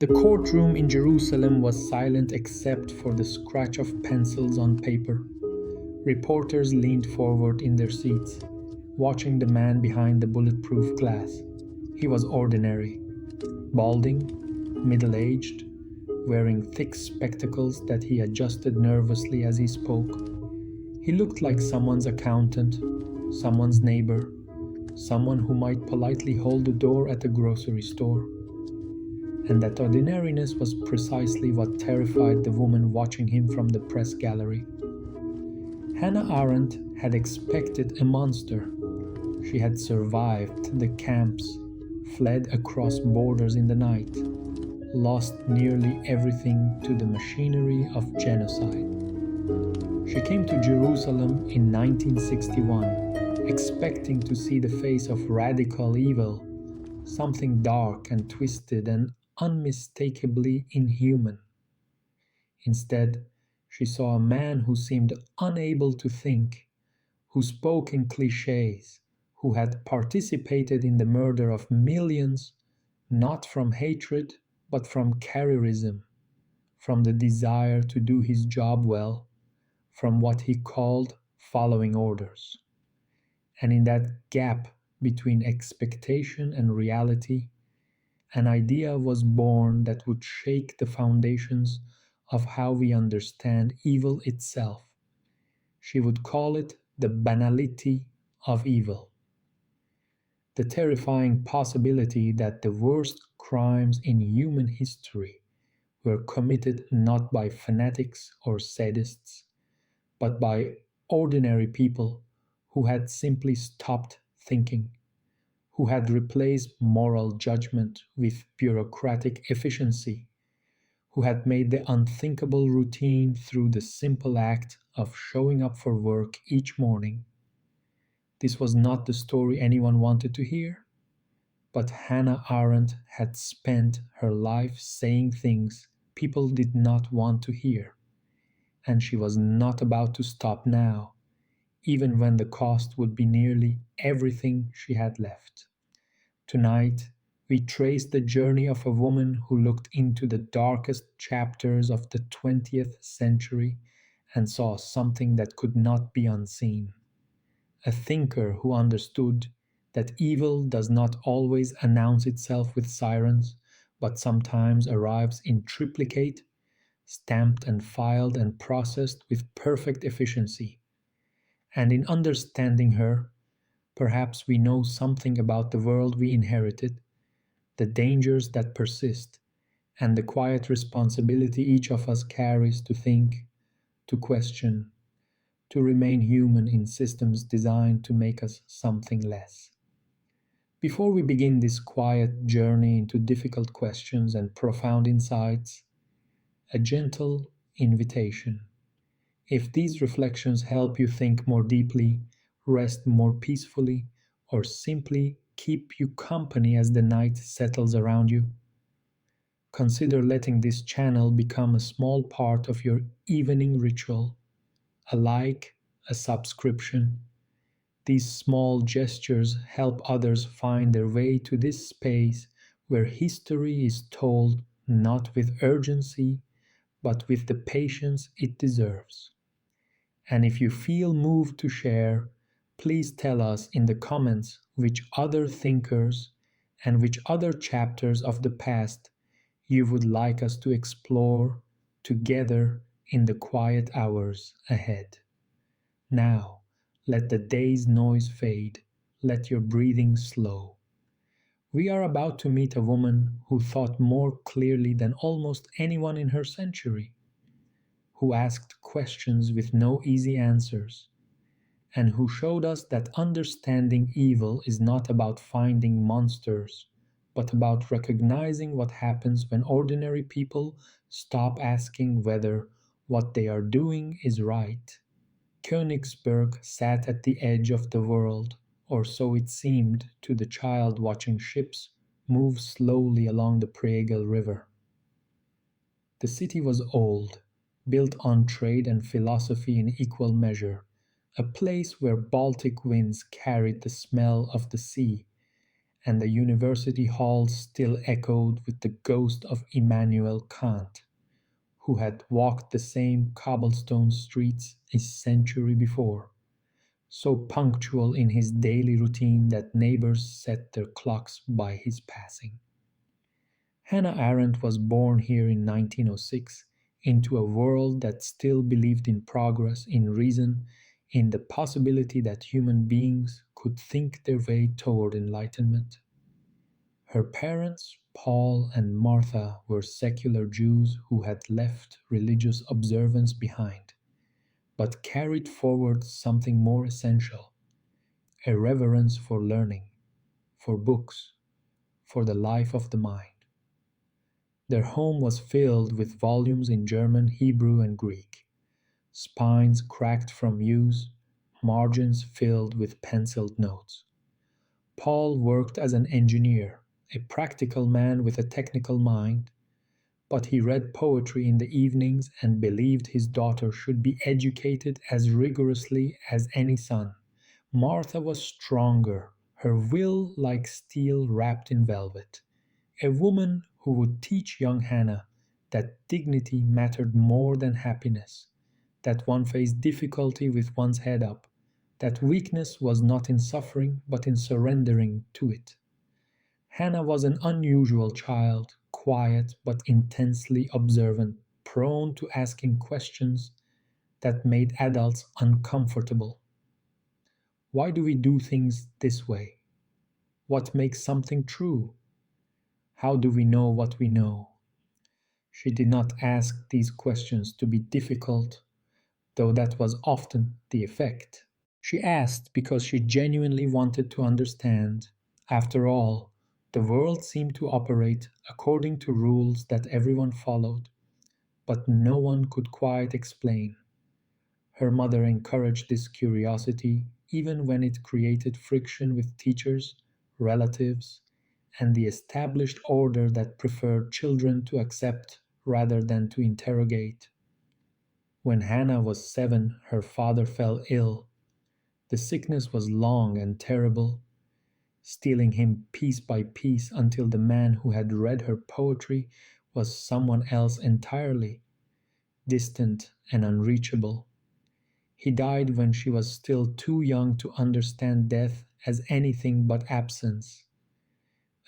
The courtroom in Jerusalem was silent except for the scratch of pencils on paper. Reporters leaned forward in their seats, watching the man behind the bulletproof glass. He was ordinary, balding, middle aged, wearing thick spectacles that he adjusted nervously as he spoke. He looked like someone's accountant, someone's neighbor, someone who might politely hold the door at a grocery store. And that ordinariness was precisely what terrified the woman watching him from the press gallery. Hannah Arendt had expected a monster. She had survived the camps, fled across borders in the night, lost nearly everything to the machinery of genocide. She came to Jerusalem in 1961, expecting to see the face of radical evil, something dark and twisted and unmistakably inhuman. Instead, she saw a man who seemed unable to think, who spoke in cliches, who had participated in the murder of millions, not from hatred, but from careerism, from the desire to do his job well, from what he called following orders. And in that gap between expectation and reality, an idea was born that would shake the foundations of how we understand evil itself. She would call it the banality of evil. The terrifying possibility that the worst crimes in human history were committed not by fanatics or sadists, but by ordinary people who had simply stopped thinking, who had replaced moral judgment with bureaucratic efficiency, who had made the unthinkable routine through the simple act of showing up for work each morning. This was not the story anyone wanted to hear, but Hannah Arendt had spent her life saying things people did not want to hear, and she was not about to stop now, even when the cost would be nearly everything she had left. Tonight, we trace the journey of a woman who looked into the darkest chapters of the 20th century and saw something that could not be unseen. A thinker who understood that evil does not always announce itself with sirens, but sometimes arrives in triplicate, stamped and filed and processed with perfect efficiency. And in understanding her, perhaps we know something about the world we inherited, the dangers that persist, and the quiet responsibility each of us carries to think, to question, to remain human in systems designed to make us something less. Before we begin this quiet journey into difficult questions and profound insights, a gentle invitation. If these reflections help you think more deeply, rest more peacefully, or simply keep you company as the night settles around you, consider letting this channel become a small part of your evening ritual, a like, a subscription. These small gestures help others find their way to this space where history is told not with urgency, but with the patience it deserves. And if you feel moved to share, please tell us in the comments which other thinkers and which other chapters of the past you would like us to explore together in the quiet hours ahead. Now, let the day's noise fade, let your breathing slow. We are about to meet a woman who thought more clearly than almost anyone in her century, who asked questions with no easy answers, and who showed us that understanding evil is not about finding monsters, but about recognizing what happens when ordinary people stop asking whether what they are doing is right. Königsberg sat at the edge of the world, or so it seemed to the child watching ships move slowly along the Pregel River. The city was old, built on trade and philosophy in equal measure, a place where Baltic winds carried the smell of the sea, and the university halls still echoed with the ghost of Immanuel Kant, who had walked the same cobblestone streets a century before, so punctual in his daily routine that neighbors set their clocks by his passing. Hannah Arendt was born here in 1906 into a world that still believed in progress, in reason, in the possibility that human beings could think their way toward enlightenment. Her parents, Paul and Martha, were secular Jews who had left religious observance behind, but carried forward something more essential: a reverence for learning, for books, for the life of the mind. Their home was filled with volumes in German, Hebrew, and Greek, spines cracked from use, margins filled with penciled notes. Paul worked as an engineer, a practical man with a technical mind, but he read poetry in the evenings and believed his daughter should be educated as rigorously as any son. Martha was stronger, her will like steel wrapped in velvet, a woman who would teach young Hannah that dignity mattered more than happiness, that one faced difficulty with one's head up, that weakness was not in suffering but in surrendering to it. Hannah was an unusual child, quiet but intensely observant, prone to asking questions that made adults uncomfortable. Why do we do things this way? What makes something true? How do we know what we know? She did not ask these questions to be difficult, though that was often the effect. She asked because she genuinely wanted to understand. After all, the world seemed to operate according to rules that everyone followed, but no one could quite explain. Her mother encouraged this curiosity even when it created friction with teachers, relatives, and the established order that preferred children to accept rather than to interrogate. When Hannah was 7, her father fell ill. The sickness was long and terrible, stealing him piece by piece until the man who had read her poetry was someone else entirely, distant and unreachable. He died when she was still too young to understand death as anything but absence,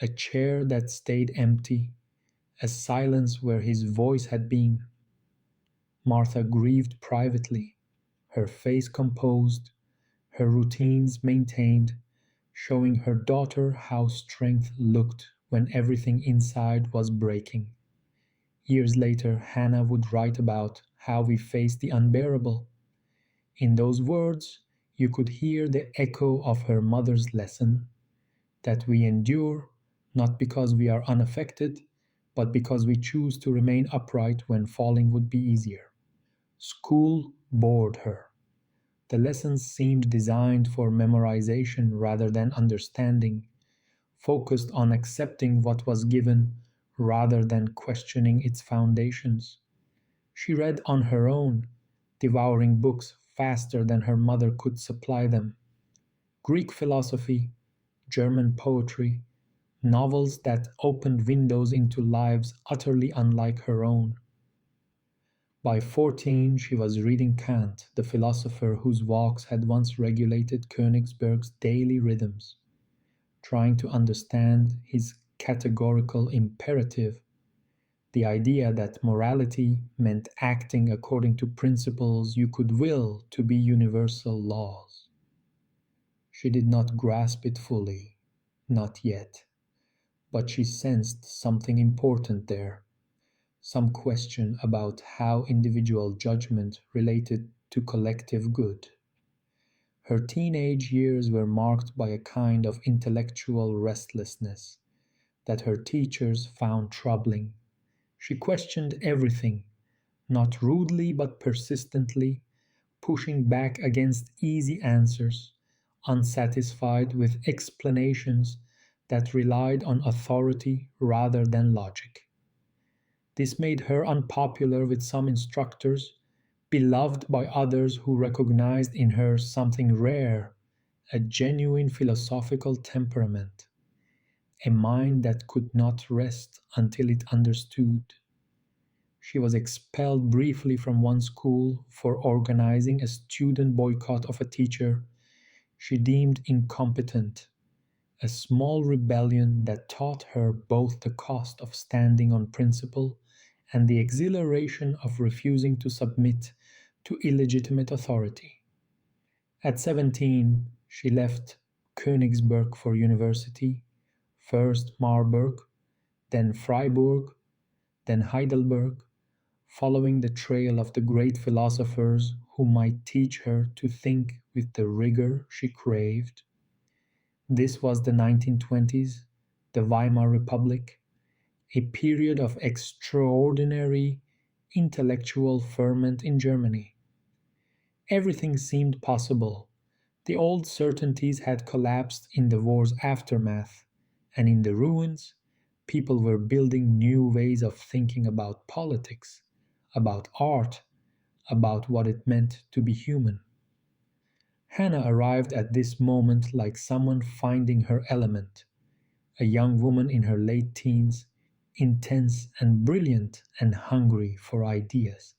a chair that stayed empty, a silence where his voice had been. Martha grieved privately, her face composed, her routines maintained, showing her daughter how strength looked when everything inside was breaking. Years later, Hannah would write about how we face the unbearable. In those words, you could hear the echo of her mother's lesson that we endure not because we are unaffected, but because we choose to remain upright when falling would be easier. School bored her. The lessons seemed designed for memorization rather than understanding, focused on accepting what was given rather than questioning its foundations. She read on her own, devouring books faster than her mother could supply them. Greek philosophy, German poetry, novels that opened windows into lives utterly unlike her own. By 14, she was reading Kant, the philosopher whose walks had once regulated Königsberg's daily rhythms, trying to understand his categorical imperative, the idea that morality meant acting according to principles you could will to be universal laws. She did not grasp it fully, not yet, but she sensed something important there, some question about how individual judgment related to collective good. Her teenage years were marked by a kind of intellectual restlessness that her teachers found troubling. She questioned everything, not rudely but persistently, pushing back against easy answers, unsatisfied with explanations that relied on authority rather than logic. This made her unpopular with some instructors, beloved by others who recognized in her something rare, a genuine philosophical temperament. a mind that could not rest until it understood. She was expelled briefly from one school for organizing a student boycott of a teacher she deemed incompetent, a small rebellion that taught her both the cost of standing on principle and the exhilaration of refusing to submit to illegitimate authority. At 17, she left Königsberg for university, first Marburg, then Freiburg, then Heidelberg, following the trail of the great philosophers who might teach her to think with the rigor she craved. This was the 1920s, the Weimar Republic, a period of extraordinary intellectual ferment in Germany. Everything seemed possible. The old certainties had collapsed in the war's aftermath, and in the ruins, people were building new ways of thinking about politics, about art, about what it meant to be human. Hannah arrived at this moment like someone finding her element, a young woman in her late teens, intense and brilliant and hungry for ideas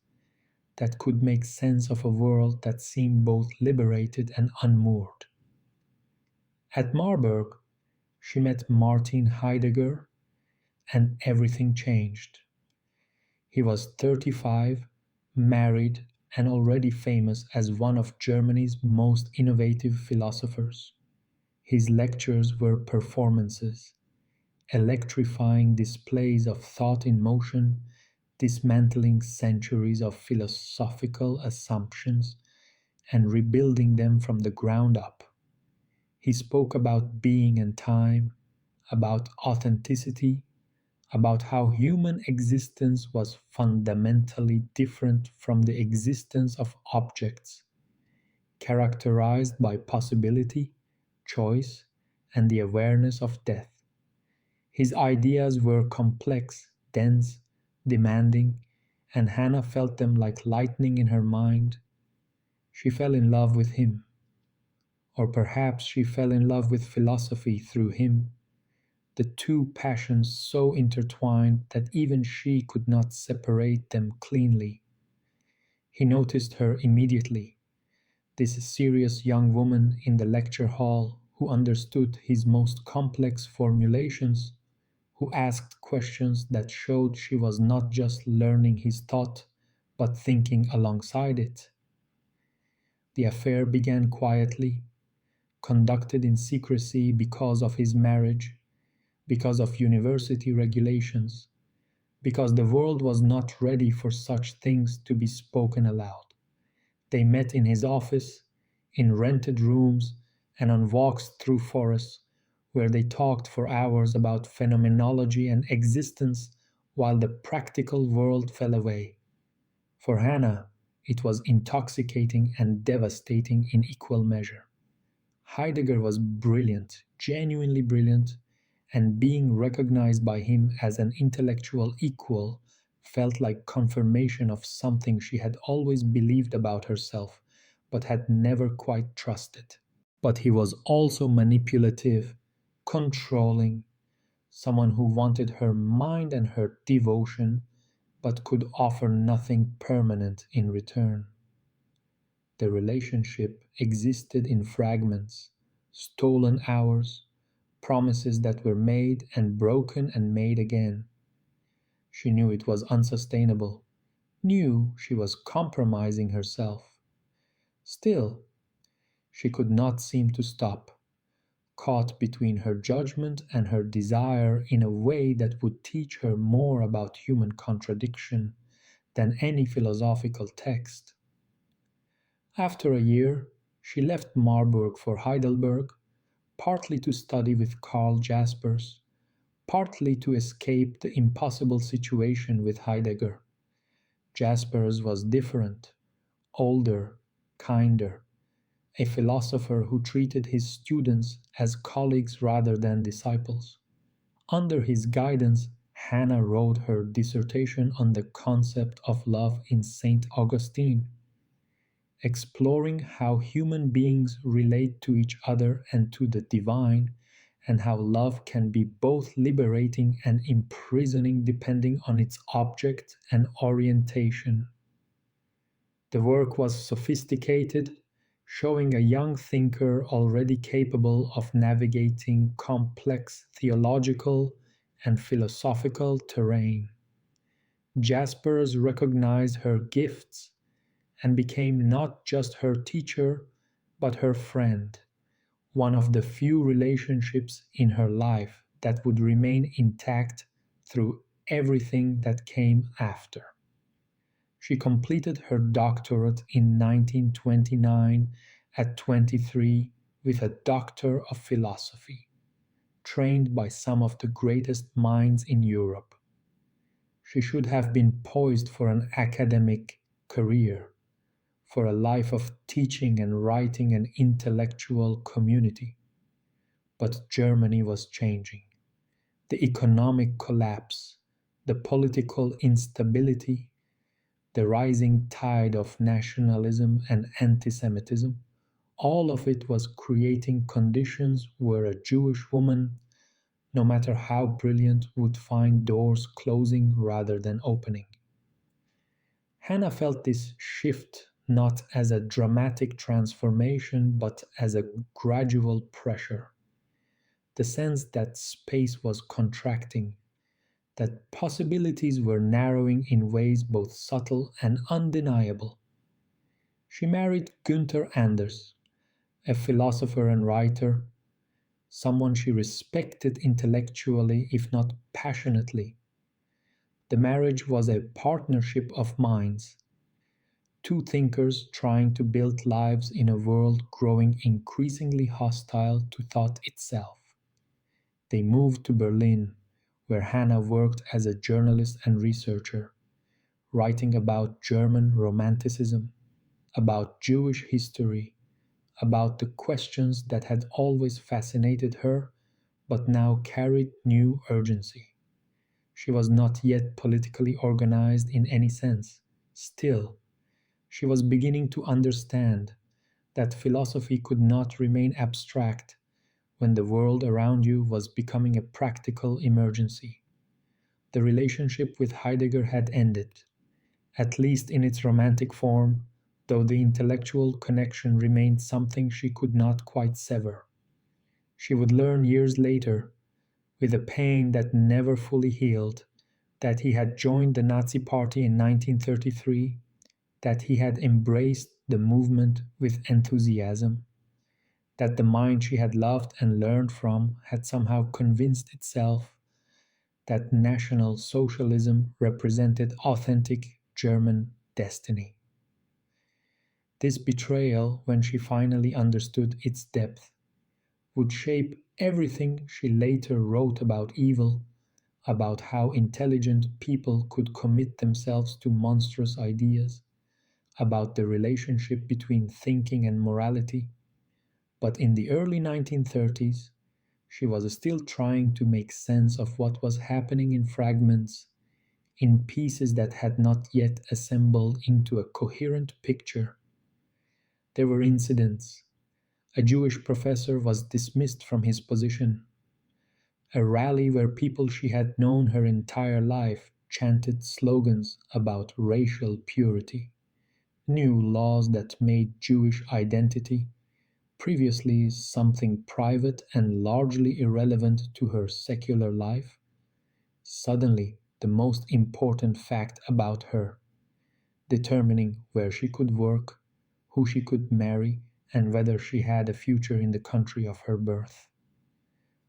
that could make sense of a world that seemed both liberated and unmoored. At Marburg, she met Martin Heidegger, and everything changed. He was 35, married, and already famous as one of Germany's most innovative philosophers. His lectures were performances, electrifying displays of thought in motion, dismantling centuries of philosophical assumptions and rebuilding them from the ground up. He spoke about being and time, about authenticity, about how human existence was fundamentally different from the existence of objects, characterized by possibility, choice, and the awareness of death. His ideas were complex, dense, demanding, and Hannah felt them like lightning in her mind. She fell in love with him, or perhaps she fell in love with philosophy through him, the two passions so intertwined that even she could not separate them cleanly. He noticed her immediately, this serious young woman in the lecture hall who understood his most complex formulations, who asked questions that showed she was not just learning his thought, but thinking alongside it. The affair began quietly, conducted in secrecy because of his marriage, because of university regulations, because the world was not ready for such things to be spoken aloud. They met in his office, in rented rooms, and on walks through forests, where they talked for hours about phenomenology and existence while the practical world fell away. For Hannah, it was intoxicating and devastating in equal measure. Heidegger was brilliant, genuinely brilliant, and being recognized by him as an intellectual equal felt like confirmation of something she had always believed about herself but had never quite trusted. But he was also manipulative, controlling, someone who wanted her mind and her devotion but could offer nothing permanent in return. The relationship existed in fragments, stolen hours, promises that were made and broken and made again. She knew it was unsustainable, knew she was compromising herself. Still, she could not seem to stop, caught between her judgment and her desire in a way that would teach her more about human contradiction than any philosophical text. After a year, she left Marburg for Heidelberg, partly to study with Karl Jaspers, partly to escape the impossible situation with Heidegger. Jaspers was different, older, kinder, a philosopher who treated his students as colleagues rather than disciples. Under his guidance, Hannah wrote her dissertation on the concept of love in St. Augustine, exploring how human beings relate to each other and to the divine, and how love can be both liberating and imprisoning depending on its object and orientation. The work was sophisticated, showing a young thinker already capable of navigating complex theological and philosophical terrain. Jaspers recognized her gifts and became not just her teacher, but her friend, one of the few relationships in her life that would remain intact through everything that came after. She completed her doctorate in 1929 at 23 with a Doctor of Philosophy, trained by some of the greatest minds in Europe. She should have been poised for an academic career, for a life of teaching and writing and intellectual community. But Germany was changing. The economic collapse, the political instability, the rising tide of nationalism and anti Semitism, all of it was creating conditions where a Jewish woman, no matter how brilliant, would find doors closing rather than opening. Hannah felt this shift not as a dramatic transformation but as a gradual pressure. The sense that space was contracting, that possibilities were narrowing in ways both subtle and undeniable. She married Günther Anders, a philosopher and writer, someone she respected intellectually if not passionately. The marriage was a partnership of minds, two thinkers trying to build lives in a world growing increasingly hostile to thought itself. They moved to Berlin, where Hannah worked as a journalist and researcher, writing about German Romanticism, about Jewish history, about the questions that had always fascinated her but now carried new urgency. She was not yet politically organized in any sense. Still, she was beginning to understand that philosophy could not remain abstract when the world around you was becoming a practical emergency. The relationship with Heidegger had ended, at least in its romantic form, though the intellectual connection remained something she could not quite sever. She would learn years later, with a pain that never fully healed, that he had joined the Nazi Party in 1933, that he had embraced the movement with enthusiasm, that the mind she had loved and learned from had somehow convinced itself that National Socialism represented authentic German destiny. This betrayal, when she finally understood its depth, would shape everything she later wrote about evil, about how intelligent people could commit themselves to monstrous ideas, about the relationship between thinking and morality. But in the early 1930s, she was still trying to make sense of what was happening in fragments, in pieces that had not yet assembled into a coherent picture. There were incidents. A Jewish professor was dismissed from his position. A rally where people she had known her entire life chanted slogans about racial purity. New laws that made Jewish identity, previously something private and largely irrelevant to her secular life, suddenly the most important fact about her, determining where she could work, who she could marry, and whether she had a future in the country of her birth.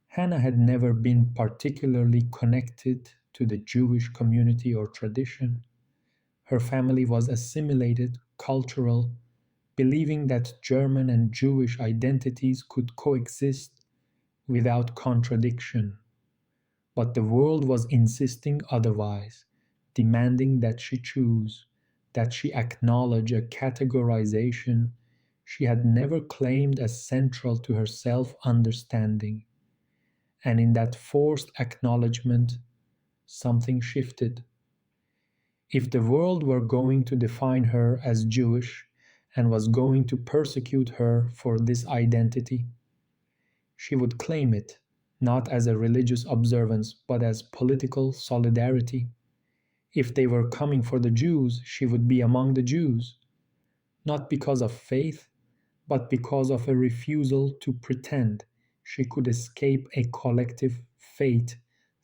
Hannah had never been particularly connected to the Jewish community or tradition. Her family was assimilated, cultural, believing that German and Jewish identities could coexist without contradiction. But the world was insisting otherwise, demanding that she choose, that she acknowledge a categorization she had never claimed as central to her self understanding. And in that forced acknowledgement, something shifted. If the world were going to define her as Jewish and was going to persecute her for this identity, she would claim it, not as a religious observance, but as political solidarity. If they were coming for the Jews, she would be among the Jews, not because of faith, but because of a refusal to pretend she could escape a collective fate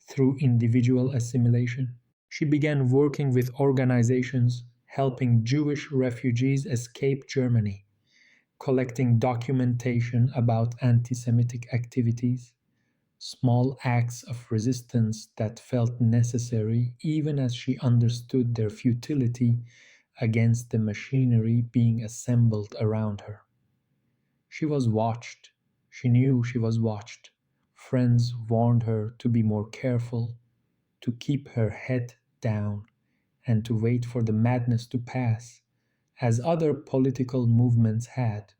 through individual assimilation. She began working with organizations helping Jewish refugees escape Germany, collecting documentation about anti Semitic activities, small acts of resistance that felt necessary even as she understood their futility against the machinery being assembled around her. She was watched. She knew she was watched. Friends warned her to be more careful, to keep her head down, and to wait for the madness to pass, as other political movements had.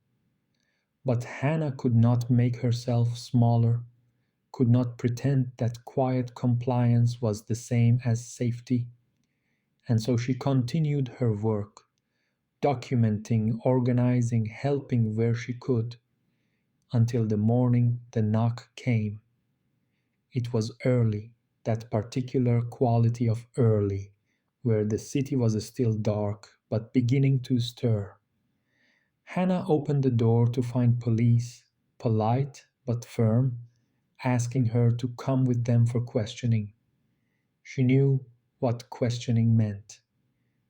But Hannah could not make herself smaller, could not pretend that quiet compliance was the same as safety, and so she continued her work, documenting, organizing, helping where she could, until the morning the knock came. It was early, that particular quality of early, where the city was still dark but beginning to stir. Hannah opened the door to find police, polite but firm, asking her to come with them for questioning. She knew what questioning meant.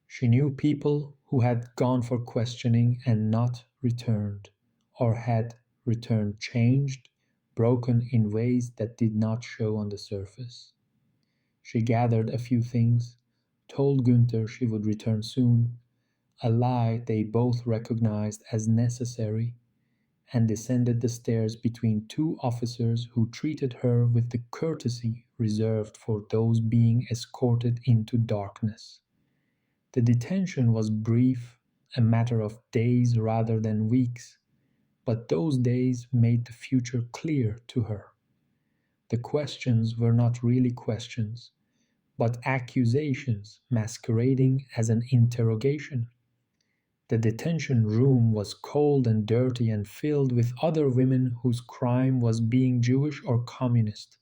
She knew people who had gone for questioning and not returned, or had returned changed, broken in ways that did not show on the surface. She gathered a few things, told Günther she would return soon, a lie they both recognized as necessary, and descended the stairs between two officers who treated her with the courtesy reserved for those being escorted into darkness. The detention was brief, a matter of days rather than weeks, but those days made the future clear to her. The questions were not really questions, but accusations masquerading as an interrogation. The detention room was cold and dirty and filled with other women whose crime was being Jewish or communist,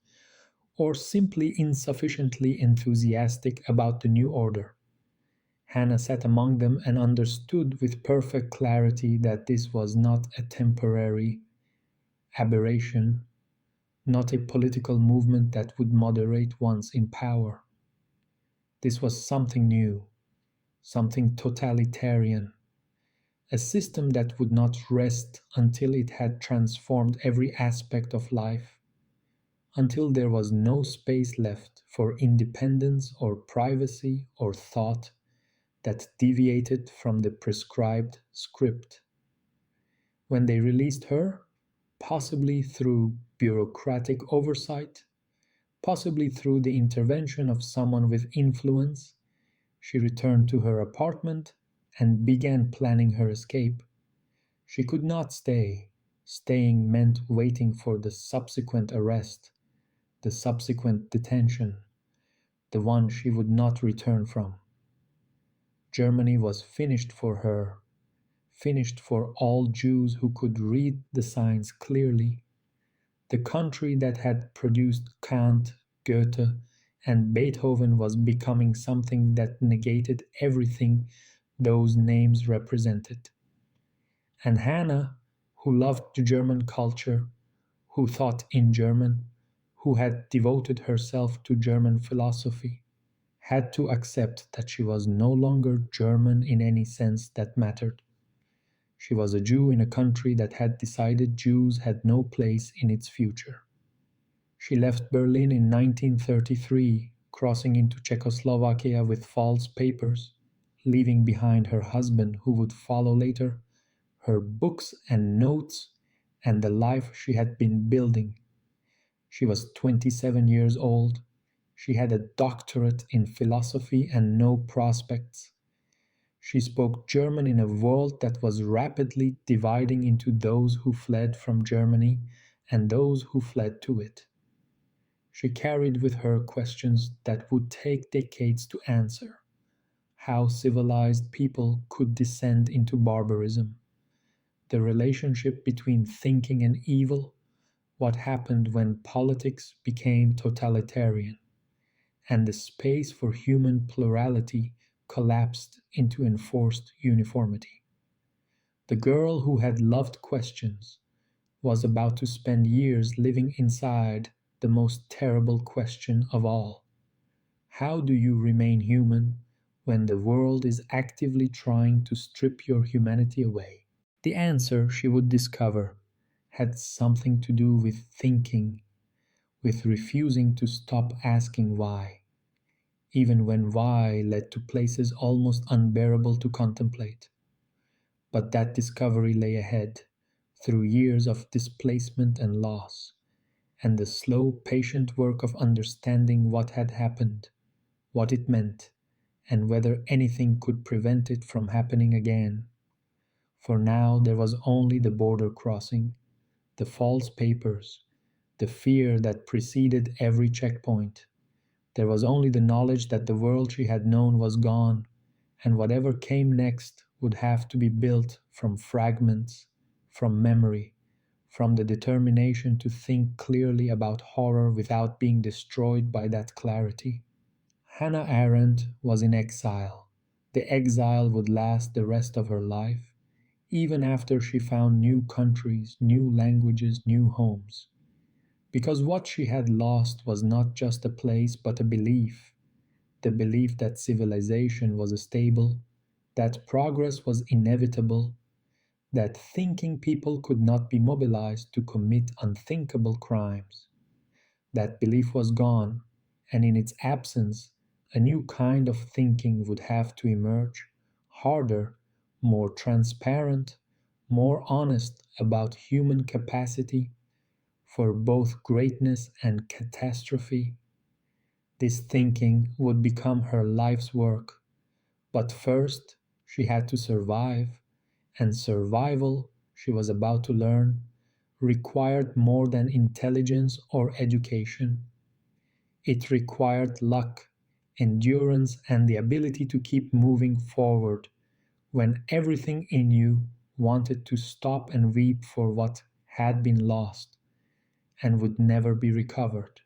or simply insufficiently enthusiastic about the new order. Hannah sat among them and understood with perfect clarity that this was not a temporary aberration, not a political movement that would moderate once in power. This was something new, something totalitarian, a system that would not rest until it had transformed every aspect of life, until there was no space left for independence or privacy or thought that deviated from the prescribed script. When they released her, possibly through bureaucratic oversight, possibly through the intervention of someone with influence, she returned to her apartment and began planning her escape. She could not stay. Staying meant waiting for the subsequent arrest, the subsequent detention, the one she would not return from. Germany was finished for her, finished for all Jews who could read the signs clearly. The country that had produced Kant, Goethe, and Beethoven was becoming something that negated everything those names represented. And Hannah, who loved the German culture, who thought in German, who had devoted herself to German philosophy, had to accept that she was no longer German in any sense that mattered. She was a Jew in a country that had decided Jews had no place in its future. She left Berlin in 1933, crossing into Czechoslovakia with false papers, leaving behind her husband who would follow later, her books and notes, and the life she had been building. She was 27 years old. She had a doctorate in philosophy and no prospects. She spoke German in a world that was rapidly dividing into those who fled from Germany and those who fled to it. She carried with her questions that would take decades to answer. How civilized people could descend into barbarism, the relationship between thinking and evil, what happened when politics became totalitarian and the space for human plurality collapsed into enforced uniformity. The girl who had loved questions was about to spend years living inside the most terrible question of all. How do you remain human when the world is actively trying to strip your humanity away? The answer, she would discover, had something to do with thinking, with refusing to stop asking why, even when why led to places almost unbearable to contemplate. But that discovery lay ahead, through years of displacement and loss, and the slow, patient work of understanding what had happened, what it meant, and whether anything could prevent it from happening again. For now there was only the border crossing, the false papers, the fear that preceded every checkpoint. There was only the knowledge that the world she had known was gone, and whatever came next would have to be built from fragments, from memory, from the determination to think clearly about horror without being destroyed by that clarity. Hannah Arendt was in exile. The exile would last the rest of her life, even after she found new countries, new languages, new homes. Because what she had lost was not just a place but a belief, the belief that civilization was stable, that progress was inevitable, that thinking people could not be mobilized to commit unthinkable crimes. That belief was gone, and in its absence, a new kind of thinking would have to emerge, harder, more transparent, more honest about human capacity for both greatness and catastrophe. This thinking would become her life's work, but first she had to survive, and survival, she was about to learn, required more than intelligence or education. It required luck, endurance, and the ability to keep moving forward when everything in you wanted to stop and weep for what had been lost and would never be recovered.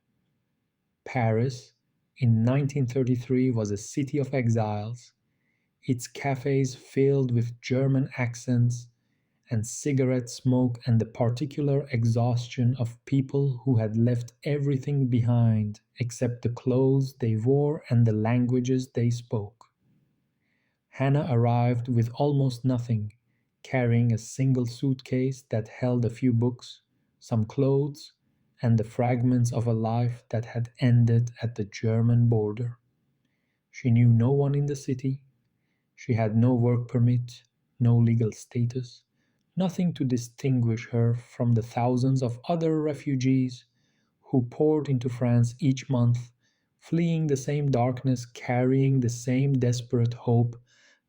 Paris, in 1933, was a city of exiles, its cafes filled with German accents and cigarette smoke and the particular exhaustion of people who had left everything behind except the clothes they wore and the languages they spoke. Hannah arrived with almost nothing, carrying a single suitcase that held a few books, some clothes, and the fragments of a life that had ended at the German border. She knew no one in the city. She had no work permit, no legal status, nothing to distinguish her from the thousands of other refugees who poured into France each month, fleeing the same darkness, carrying the same desperate hope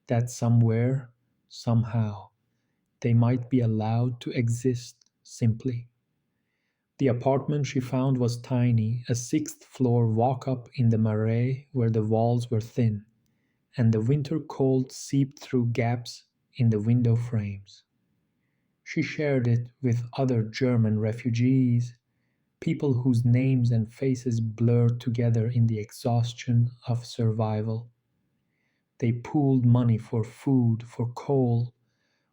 that somewhere, somehow, they might be allowed to exist simply. The apartment she found was tiny, a sixth floor walk up in the Marais where the walls were thin, and the winter cold seeped through gaps in the window frames. She shared it with other German refugees, people whose names and faces blurred together in the exhaustion of survival. They pooled money for food, for coal,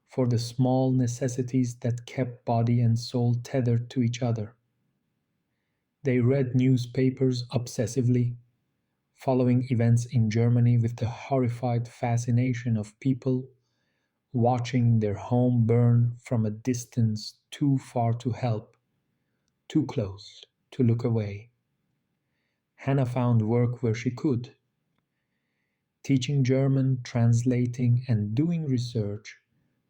for the small necessities that kept body and soul tethered to each other. They read newspapers obsessively, following events in Germany with the horrified fascination of people watching their home burn from a distance too far to help, too close to look away. Hannah found work where she could, teaching German, translating, and doing research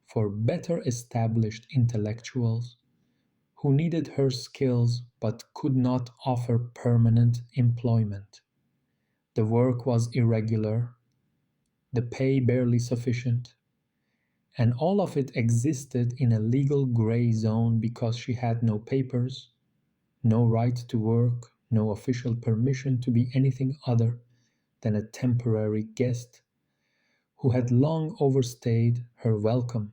for better established intellectuals who needed her skills but could not offer permanent employment. The work was irregular, the pay barely sufficient, and all of it existed in a legal gray zone because she had no papers, no right to work, no official permission to be anything other than a temporary guest who had long overstayed her welcome.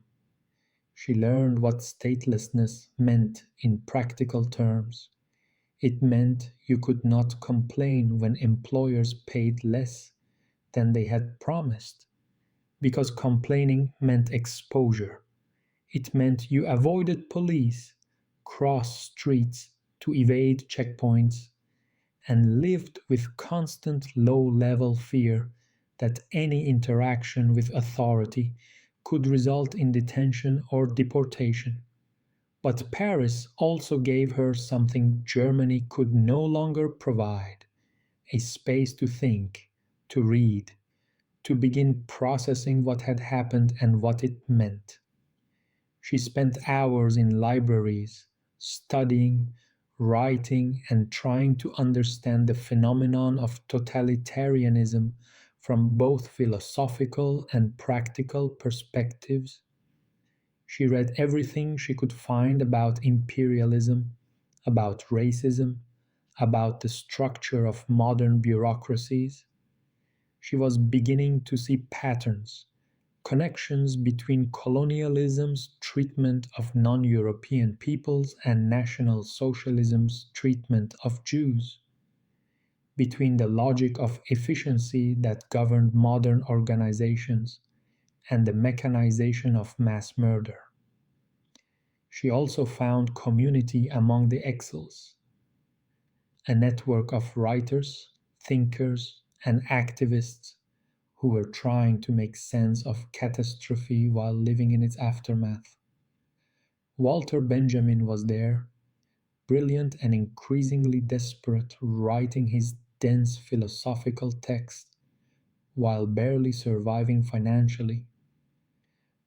She learned what statelessness meant in practical terms. It meant you could not complain when employers paid less than they had promised, because complaining meant exposure. It meant you avoided police, crossed streets to evade checkpoints, and lived with constant low level fear that any interaction with authority could result in detention or deportation. But Paris also gave her something Germany could no longer provide: a space to think, to read, to begin processing what had happened and what it meant. She spent hours in libraries, studying, writing, and trying to understand the phenomenon of totalitarianism from both philosophical and practical perspectives. She read everything she could find about imperialism, about racism, about the structure of modern bureaucracies. She was beginning to see patterns, connections between colonialism's treatment of non European peoples and National Socialism's treatment of Jews, between the logic of efficiency that governed modern organizations and the mechanization of mass murder. She also found community among the exiles, a network of writers, thinkers, and activists who were trying to make sense of catastrophe while living in its aftermath. Walter Benjamin was there, brilliant and increasingly desperate, writing his dense philosophical text while barely surviving financially.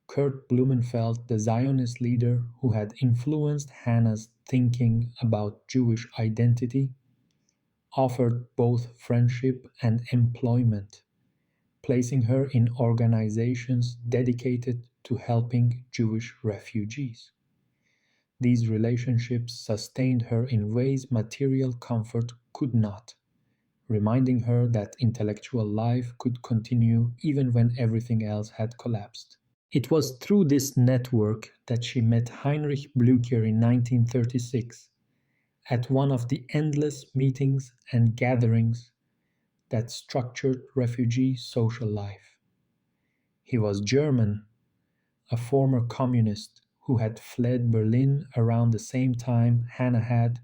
Kurt Blumenfeld, the Zionist leader who had influenced Hannah's thinking about Jewish identity, offered both friendship and employment, placing her in organizations dedicated to helping Jewish refugees. These relationships sustained her in ways material comfort could not, reminding her that intellectual life could continue even when everything else had collapsed. It was through this network that she met Heinrich Blücher in 1936 at one of the endless meetings and gatherings that structured refugee social life. He was German, a former communist who had fled Berlin around the same time Hannah had,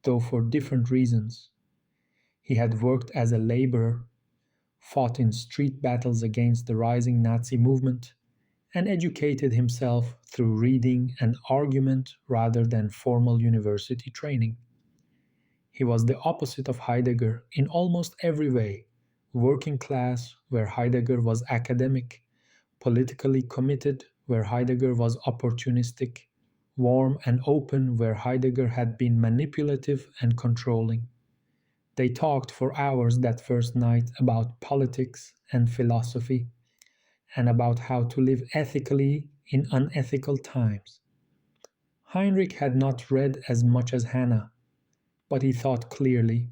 though for different reasons. He had worked as a laborer, fought in street battles against the rising Nazi movement, and educated himself through reading and argument rather than formal university training. He was the opposite of Heidegger in almost every way: working class, where Heidegger was academic; politically committed, where Heidegger was opportunistic; warm and open, where Heidegger had been manipulative and controlling. They talked for hours that first night about politics and philosophy, and about how to live ethically in unethical times. Heinrich had not read as much as Hannah, but he thought clearly,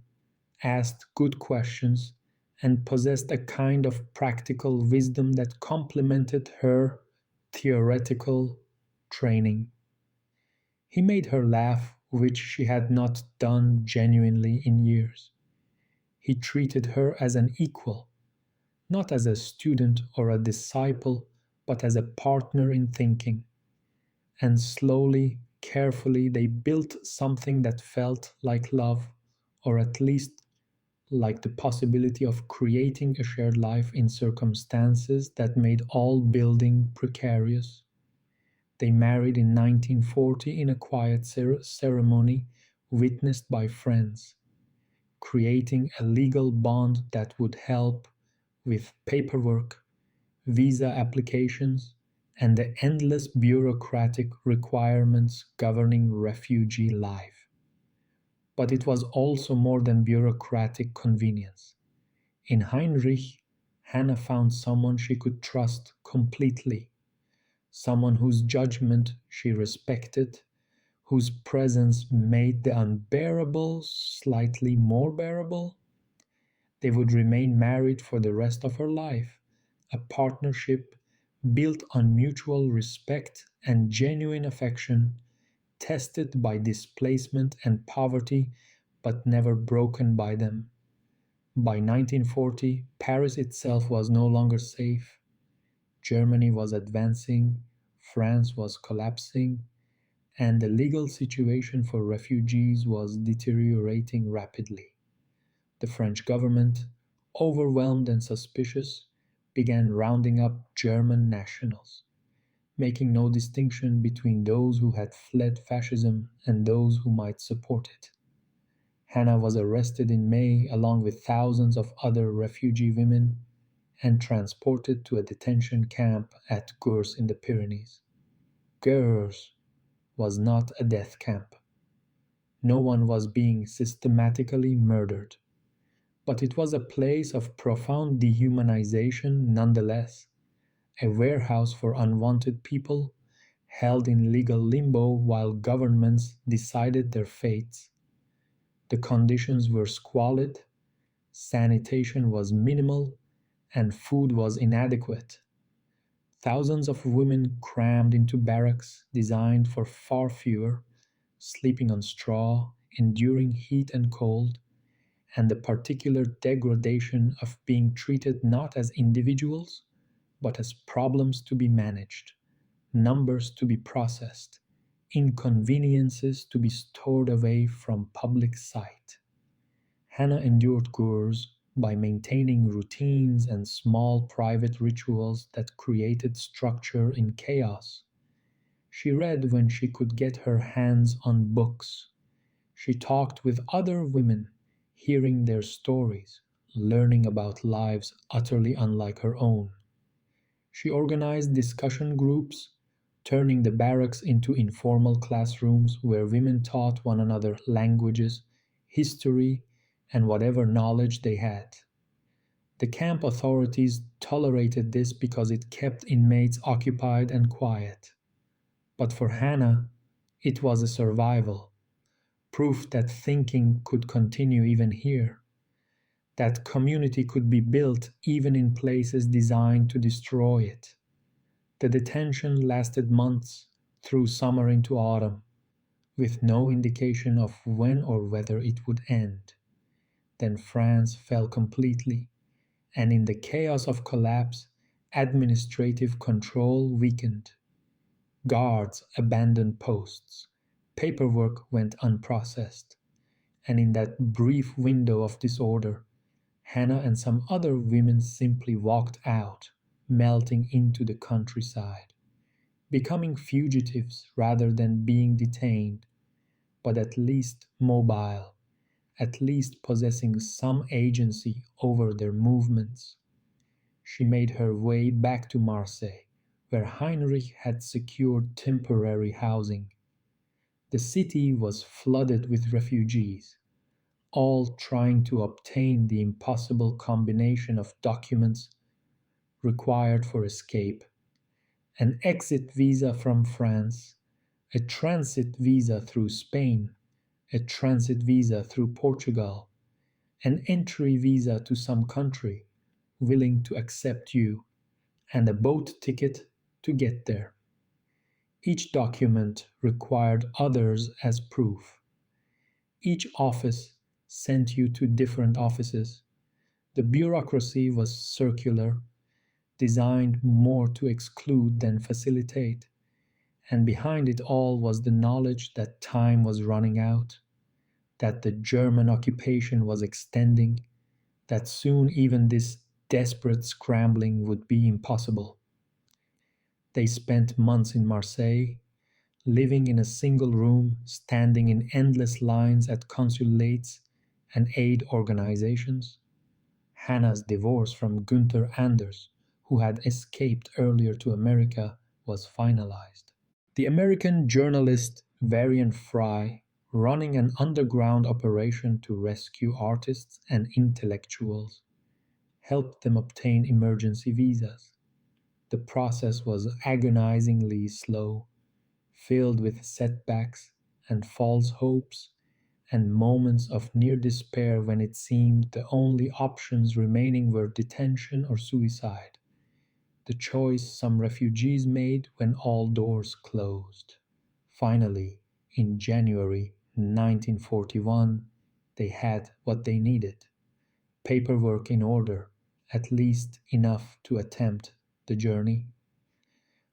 asked good questions, and possessed a kind of practical wisdom that complemented her theoretical training. He made her laugh, which she had not done genuinely in years. He treated her as an equal, not as a student or a disciple, but as a partner in thinking. And slowly, carefully, they built something that felt like love, or at least like the possibility of creating a shared life in circumstances that made all building precarious. They married in 1940 in a quiet ceremony witnessed by friends, creating a legal bond that would help with paperwork, visa applications, and the endless bureaucratic requirements governing refugee life. But it was also more than bureaucratic convenience. In Heinrich, Hannah found someone she could trust completely, someone whose judgment she respected, whose presence made the unbearable slightly more bearable. They would remain married for the rest of her life, a partnership built on mutual respect and genuine affection, tested by displacement and poverty, but never broken by them. By 1940, Paris itself was no longer safe. Germany was advancing, France was collapsing, and the legal situation for refugees was deteriorating rapidly. The French government, overwhelmed and suspicious, began rounding up German nationals, making no distinction between those who had fled fascism and those who might support it. Hannah was arrested in May along with thousands of other refugee women and transported to a detention camp at Gurs in the Pyrenees. Gurs was not a death camp. No one was being systematically murdered. But it was a place of profound dehumanization nonetheless, a warehouse for unwanted people held in legal limbo while governments decided their fates. The conditions were squalid, sanitation was minimal, and food was inadequate. Thousands of women crammed into barracks designed for far fewer, sleeping on straw, enduring heat and cold, and the particular degradation of being treated not as individuals, but as problems to be managed, numbers to be processed, inconveniences to be stored away from public sight. Hannah endured Gurs by maintaining routines and small private rituals that created structure in chaos. She read when she could get her hands on books. She talked with other women, hearing their stories, learning about lives utterly unlike her own. She organized discussion groups, turning the barracks into informal classrooms where women taught one another languages, history, and whatever knowledge they had. The camp authorities tolerated this because it kept inmates occupied and quiet. But for Hannah, it was a survival, proof that thinking could continue even here, that community could be built even in places designed to destroy it. The detention lasted months, through summer into autumn, with no indication of when or whether it would end. Then France fell completely, and in the chaos of collapse, administrative control weakened. Guards abandoned posts, paperwork went unprocessed, and in that brief window of disorder, Hannah and some other women simply walked out, melting into the countryside, becoming fugitives rather than being detained, but at least mobile, at least possessing some agency over their movements. She made her way back to Marseille, where Heinrich had secured temporary housing. The city was flooded with refugees, all trying to obtain the impossible combination of documents required for escape: an exit visa from France, a transit visa through Spain, a transit visa through Portugal, an entry visa to some country willing to accept you, and a boat ticket to get there. Each document required others as proof. Each office sent you to different offices. The bureaucracy was circular, designed more to exclude than facilitate, and behind it all was the knowledge that time was running out, that the German occupation was extending, that soon even this desperate scrambling would be impossible. They spent months in Marseille, living in a single room, standing in endless lines at consulates and aid organizations. Hannah's divorce from Günther Anders, who had escaped earlier to America, was finalized. The American journalist Varian Fry, running an underground operation to rescue artists and intellectuals, helped them obtain emergency visas. The process was agonizingly slow, filled with setbacks and false hopes and moments of near despair when it seemed the only options remaining were detention or suicide. the choice some refugees made when all doors closed. Finally, in January 1941, they had what they needed: paperwork in order, at least enough to attempt the journey.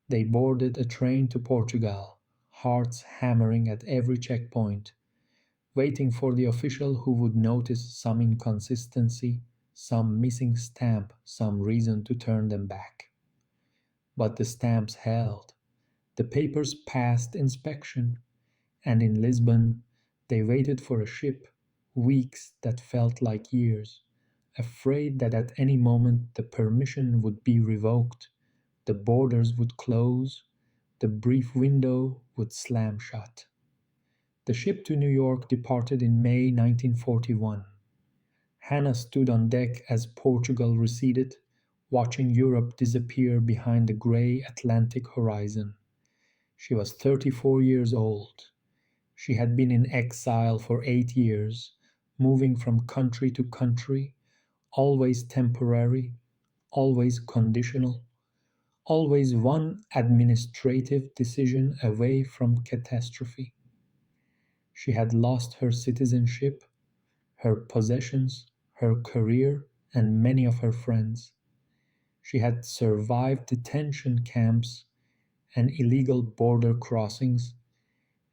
They boarded a train to Portugal, hearts hammering at every checkpoint, waiting for the official who would notice some inconsistency, some missing stamp, some reason to turn them back. But the stamps held. The papers passed inspection, and in Lisbon they waited for a ship, weeks that felt like years, afraid that at any moment the permission would be revoked, the borders would close, the brief window would slam shut. The ship to New York departed in May 1941. Hannah stood on deck as Portugal receded, watching Europe disappear behind the grey Atlantic horizon. She was 34 years old. She had been in exile for 8 years, moving from country to country, always temporary, always conditional, always one administrative decision away from catastrophe. She had lost her citizenship, her possessions, her career, and many of her friends. She had survived detention camps and illegal border crossings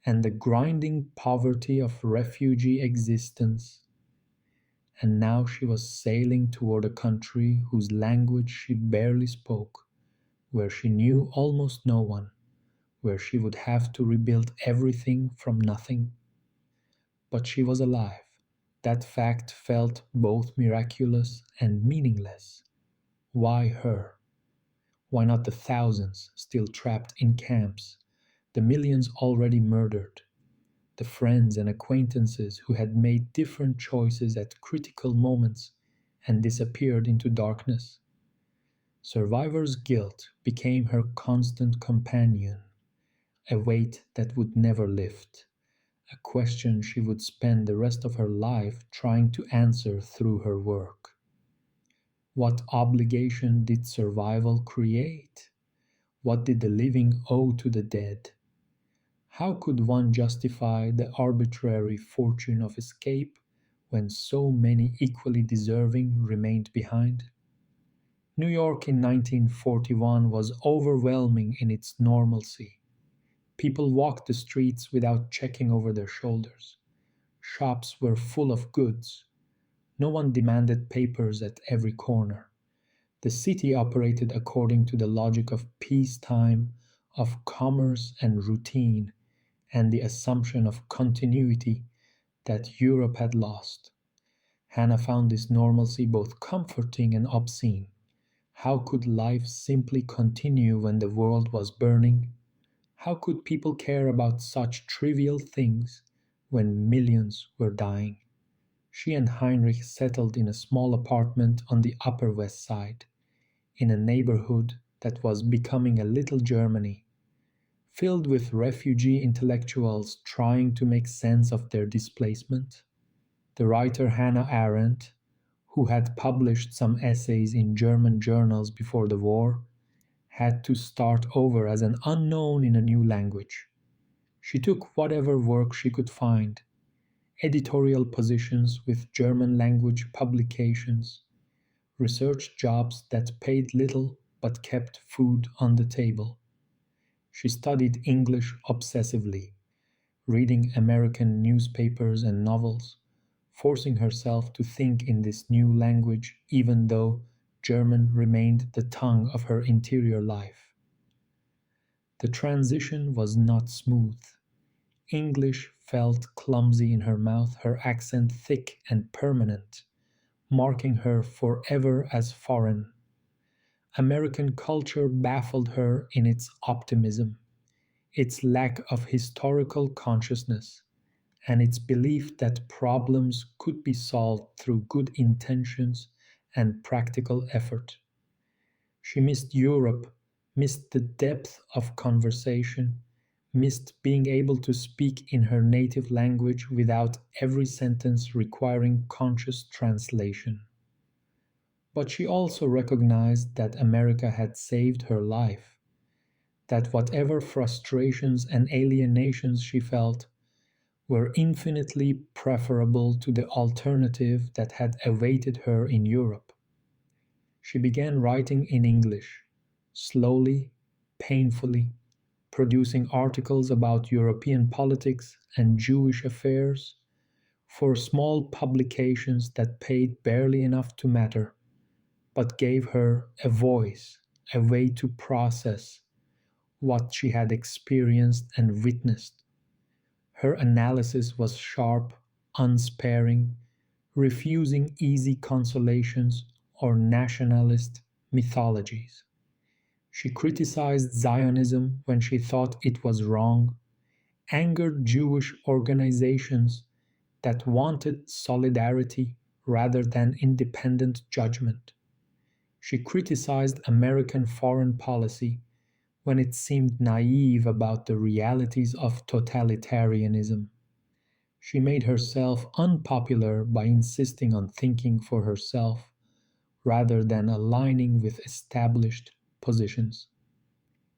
and the grinding poverty of refugee existence. And now she was sailing toward a country whose language she barely spoke, where she knew almost no one, where she would have to rebuild everything from nothing. But she was alive. That fact felt both miraculous and meaningless. Why her? Why not the thousands still trapped in camps, the millions already murdered, the friends and acquaintances who had made different choices at critical moments and disappeared into darkness? Survivor's guilt became her constant companion, a weight that would never lift, a question she would spend the rest of her life trying to answer through her work. What obligation did survival create? What did the living owe to the dead? How could one justify the arbitrary fortune of escape when so many equally deserving remained behind? New York in 1941 was overwhelming in its normalcy. People walked the streets without checking over their shoulders. Shops were full of goods. No one demanded papers at every corner. The city operated according to the logic of peacetime, of commerce and routine, and the assumption of continuity that Europe had lost. Hannah found this normalcy both comforting and obscene. How could life simply continue when the world was burning? How could people care about such trivial things when millions were dying? She and Heinrich settled in a small apartment on the Upper West Side, in a neighborhood that was becoming a little Germany, filled with refugee intellectuals trying to make sense of their displacement. The writer Hannah Arendt, who had published some essays in German journals before the war, had to start over as an unknown in a new language. She took whatever work she could find: editorial positions with German language publications, research jobs that paid little but kept food on the table. She studied English obsessively, reading American newspapers and novels, forcing herself to think in this new language even though German remained the tongue of her interior life. The transition was not smooth. English felt clumsy in her mouth, her accent thick and permanent, marking her forever as foreign. American culture baffled her in its optimism, its lack of historical consciousness, and its belief that problems could be solved through good intentions and practical effort. She missed Europe, missed the depth of conversation, missed being able to speak in her native language without every sentence requiring conscious translation. But she also recognized that America had saved her life, that whatever frustrations and alienations she felt were infinitely preferable to the alternative that had awaited her in Europe. She began writing in English, slowly, painfully, producing articles about European politics and Jewish affairs for small publications that paid barely enough to matter, but gave her a voice, a way to process what she had experienced and witnessed. Her analysis was sharp, unsparing, refusing easy consolations or nationalist mythologies. She criticized Zionism when she thought it was wrong, angered Jewish organizations that wanted solidarity rather than independent judgment. She criticized American foreign policy when it seemed naive about the realities of totalitarianism. She made herself unpopular by insisting on thinking for herself rather than aligning with established positions.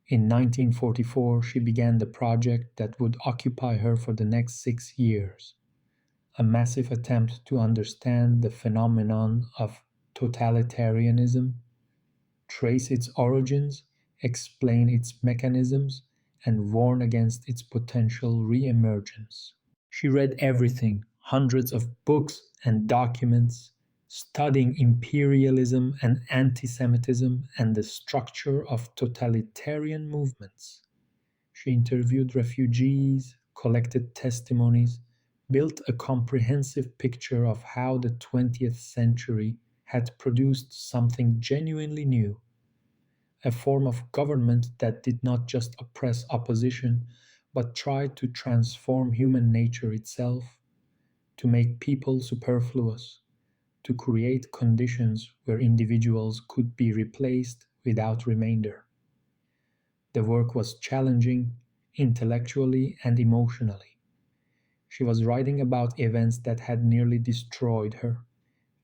In 1944, she began the project that would occupy her for the next 6 years, a massive attempt to understand the phenomenon of totalitarianism, trace its origins, explain its mechanisms, and warn against its potential re-emergence. She read everything, hundreds of books and documents, studying imperialism and anti Semitism and the structure of totalitarian movements. She interviewed refugees, collected testimonies, built a comprehensive picture of how the 20th century had produced something genuinely new, a form of government that did not just oppress opposition, but tried to transform human nature itself, to make people superfluous, to create conditions where individuals could be replaced without remainder. The work was challenging, intellectually and emotionally. She was writing about events that had nearly destroyed her,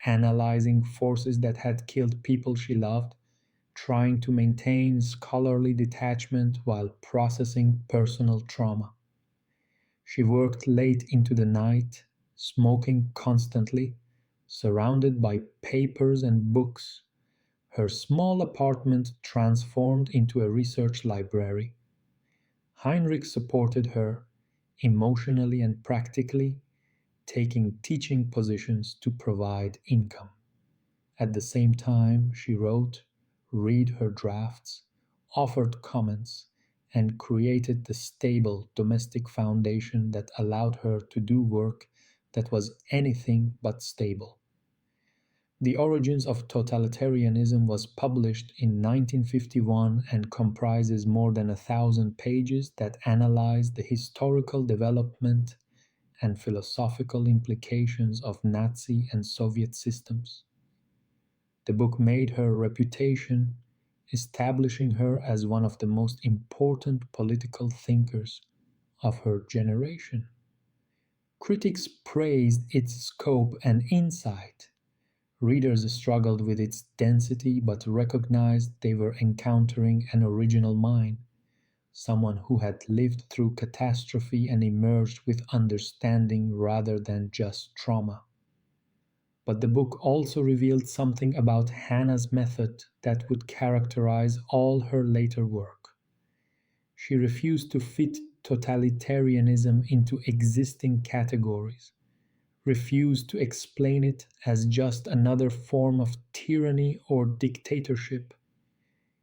analyzing forces that had killed people she loved, trying to maintain scholarly detachment while processing personal trauma. She worked late into the night, smoking constantly, surrounded by papers and books, her small apartment transformed into a research library. Heinrich supported her emotionally and practically, taking teaching positions to provide income. At the same time, she wrote, read her drafts, offered comments, and created the stable domestic foundation that allowed her to do work that was anything but stable. The Origins of Totalitarianism was published in 1951 and comprises more than 1,000 pages that analyze the historical development and philosophical implications of Nazi and Soviet systems. The book made her reputation, establishing her as one of the most important political thinkers of her generation. Critics praised its scope and insight. Readers struggled with its density but recognized they were encountering an original mind, someone who had lived through catastrophe and emerged with understanding rather than just trauma. But the book also revealed something about Hannah's method that would characterize all her later work. She refused to fit totalitarianism into existing categories, refused to explain it as just another form of tyranny or dictatorship.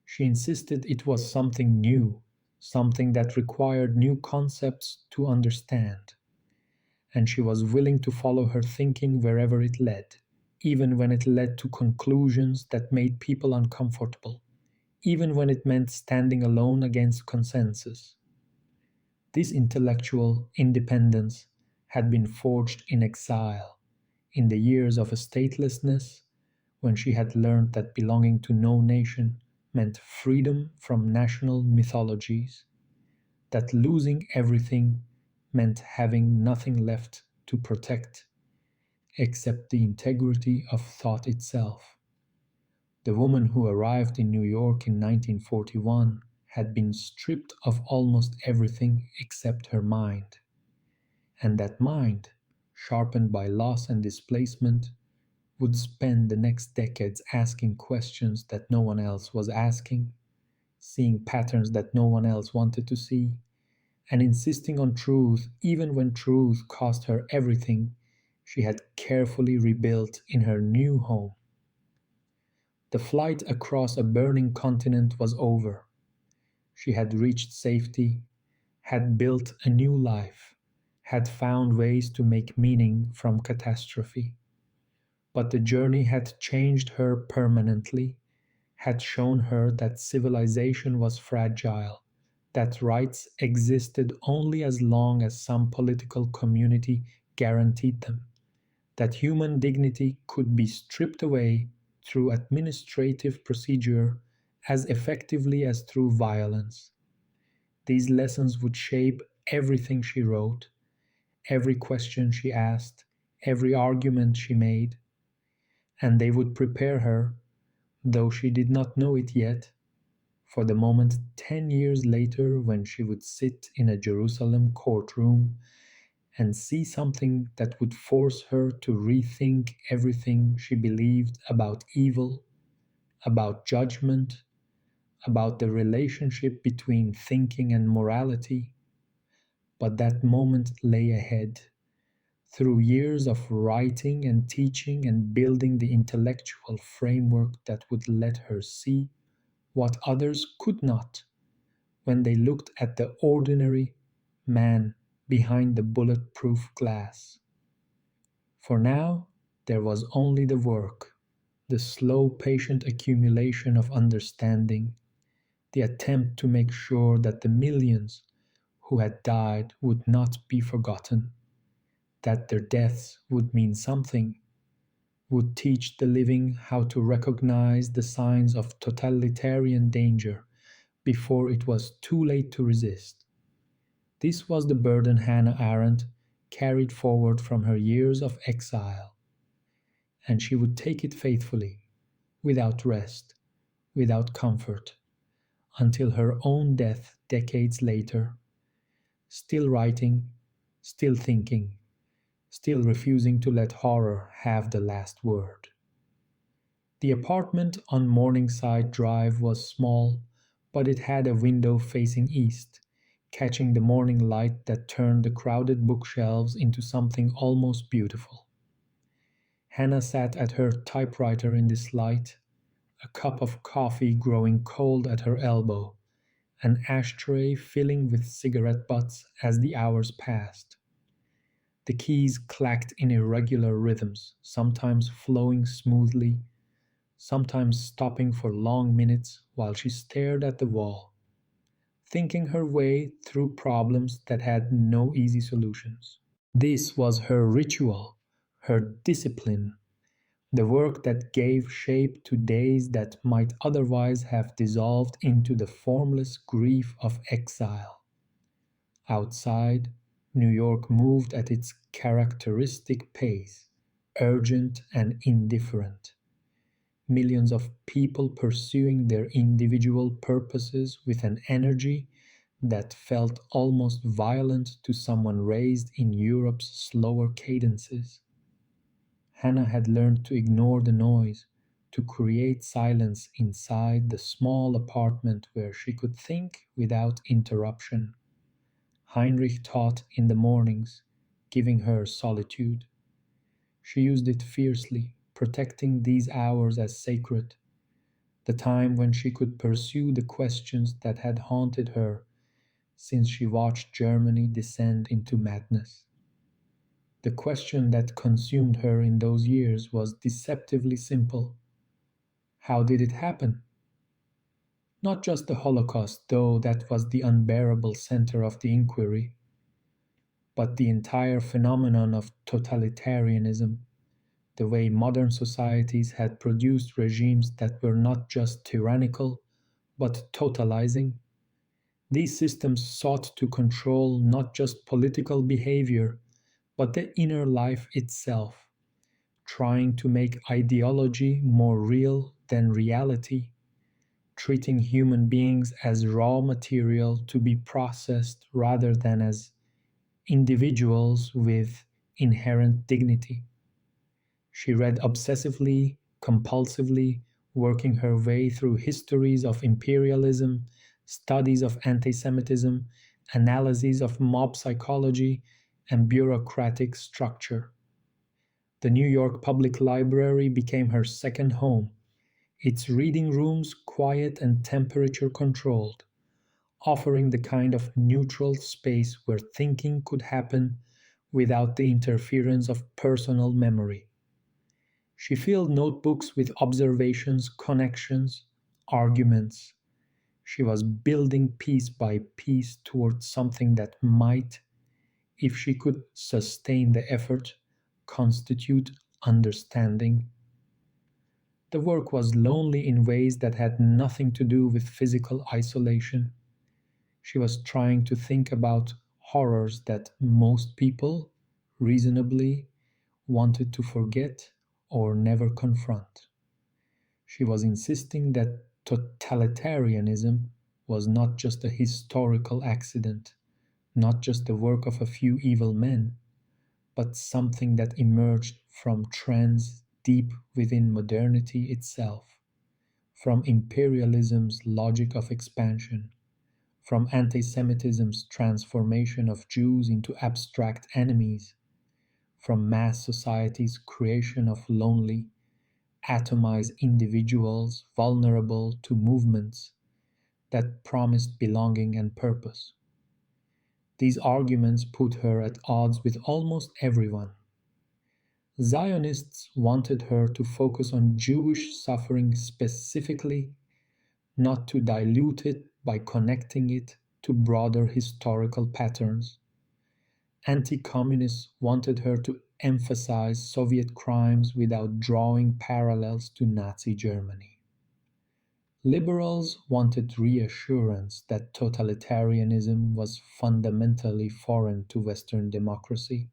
She insisted it was something new, something that required new concepts to understand, and she was willing to follow her thinking wherever it led, even when it led to conclusions that made people uncomfortable, even when it meant standing alone against consensus. This intellectual independence had been forged in exile, in the years of statelessness, when she had learned that belonging to no nation meant freedom from national mythologies, that losing everything meant having nothing left to protect except the integrity of thought itself. The woman who arrived in New York in 1941 had been stripped of almost everything except her mind. And that mind, sharpened by loss and displacement, would spend the next decades asking questions that no one else was asking, seeing patterns that no one else wanted to see, and insisting on truth even when truth cost her everything she had carefully rebuilt in her new home. The flight across a burning continent was over. She had reached safety, had built a new life, had found ways to make meaning from catastrophe. But the journey had changed her permanently, had shown her that civilization was fragile, that rights existed only as long as some political community guaranteed them, that human dignity could be stripped away through administrative procedure as effectively as through violence. These lessons would shape everything she wrote, every question she asked, every argument she made, and they would prepare her, though she did not know it yet, for the moment 10 years later when she would sit in a Jerusalem courtroom and see something that would force her to rethink everything she believed about evil, about judgment, about the relationship between thinking and morality. But that moment lay ahead. Through years of writing and teaching and building the intellectual framework that would let her see what others could not when they looked at the ordinary man behind the bulletproof glass. For now, there was only the work, the slow, patient accumulation of understanding, the attempt to make sure that the millions who had died would not be forgotten, that their deaths would mean something, would teach the living how to recognize the signs of totalitarian danger before it was too late to resist. This was the burden Hannah Arendt carried forward from her years of exile, and she would take it faithfully, without rest, without comfort, until her own death decades later, still writing, still thinking, still refusing to let horror have the last word. The apartment on Morningside Drive was small, but it had a window facing east, catching the morning light that turned the crowded bookshelves into something almost beautiful. Hannah sat at her typewriter in this light, a cup of coffee growing cold at her elbow, an ashtray filling with cigarette butts as the hours passed. The keys clacked in irregular rhythms, sometimes flowing smoothly, sometimes stopping for long minutes while she stared at the wall, thinking her way through problems that had no easy solutions. This was her ritual, her discipline, the work that gave shape to days that might otherwise have dissolved into the formless grief of exile. Outside, New York moved at its characteristic pace, urgent and indifferent. Millions of people pursuing their individual purposes with an energy that felt almost violent to someone raised in Europe's slower cadences. Hannah had learned to ignore the noise, to create silence inside the small apartment where she could think without interruption. Heinrich taught in the mornings, giving her solitude. She used it fiercely, protecting these hours as sacred, the time when she could pursue the questions that had haunted her since she watched Germany descend into madness. The question that consumed her in those years was deceptively simple. How did it happen? Not just the Holocaust, though that was the unbearable center of the inquiry, but the entire phenomenon of totalitarianism, the way modern societies had produced regimes that were not just tyrannical, but totalizing. These systems sought to control not just political behavior, but the inner life itself, trying to make ideology more real than reality, treating human beings as raw material to be processed rather than as individuals with inherent dignity. She read obsessively, compulsively, working her way through histories of imperialism, studies of anti Semitism, analyses of mob psychology, and bureaucratic structure. The New York Public Library became her second home, its reading rooms quiet and temperature controlled, offering the kind of neutral space where thinking could happen without the interference of personal memory. She filled notebooks with observations, connections, arguments. She was building piece by piece towards something that might, if she could sustain the effort, constitute understanding. The work was lonely in ways that had nothing to do with physical isolation. She was trying to think about horrors that most people, reasonably, wanted to forget or never confront. She was insisting that totalitarianism was not just a historical accident, not just the work of a few evil men, but something that emerged from trends deep within modernity itself, from imperialism's logic of expansion, from anti Semitism's transformation of Jews into abstract enemies, from mass society's creation of lonely, atomized individuals vulnerable to movements that promised belonging and purpose. These arguments put her at odds with almost everyone. Zionists wanted her to focus on Jewish suffering specifically, not to dilute it by connecting it to broader historical patterns. Anti communists wanted her to emphasize Soviet crimes without drawing parallels to Nazi Germany. Liberals wanted reassurance that totalitarianism was fundamentally foreign to Western democracy,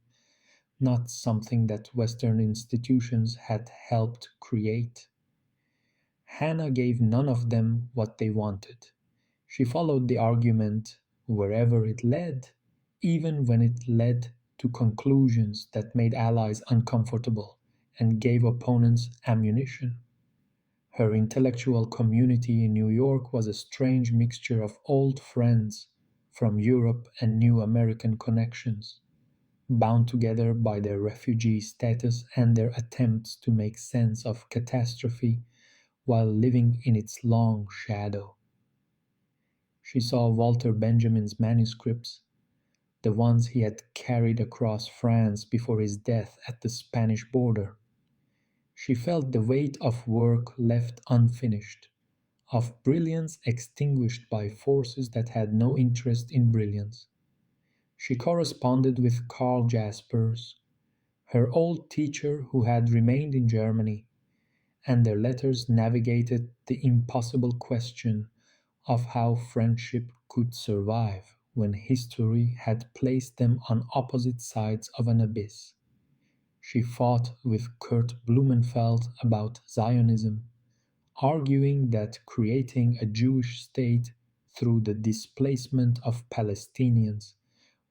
not something that Western institutions had helped create. Hannah gave none of them what they wanted. She followed the argument wherever it led, even when it led to conclusions that made allies uncomfortable and gave opponents ammunition. Her intellectual community in New York was a strange mixture of old friends from Europe and new American connections, bound together by their refugee status and their attempts to make sense of catastrophe while living in its long shadow. She saw Walter Benjamin's manuscripts, the ones he had carried across France before his death at the Spanish border. She felt the weight of work left unfinished, of brilliance extinguished by forces that had no interest in brilliance. She corresponded with Karl Jaspers, her old teacher who had remained in Germany, and their letters navigated the impossible question of how friendship could survive when history had placed them on opposite sides of an abyss. She fought with Kurt Blumenfeld about Zionism, arguing that creating a Jewish state through the displacement of Palestinians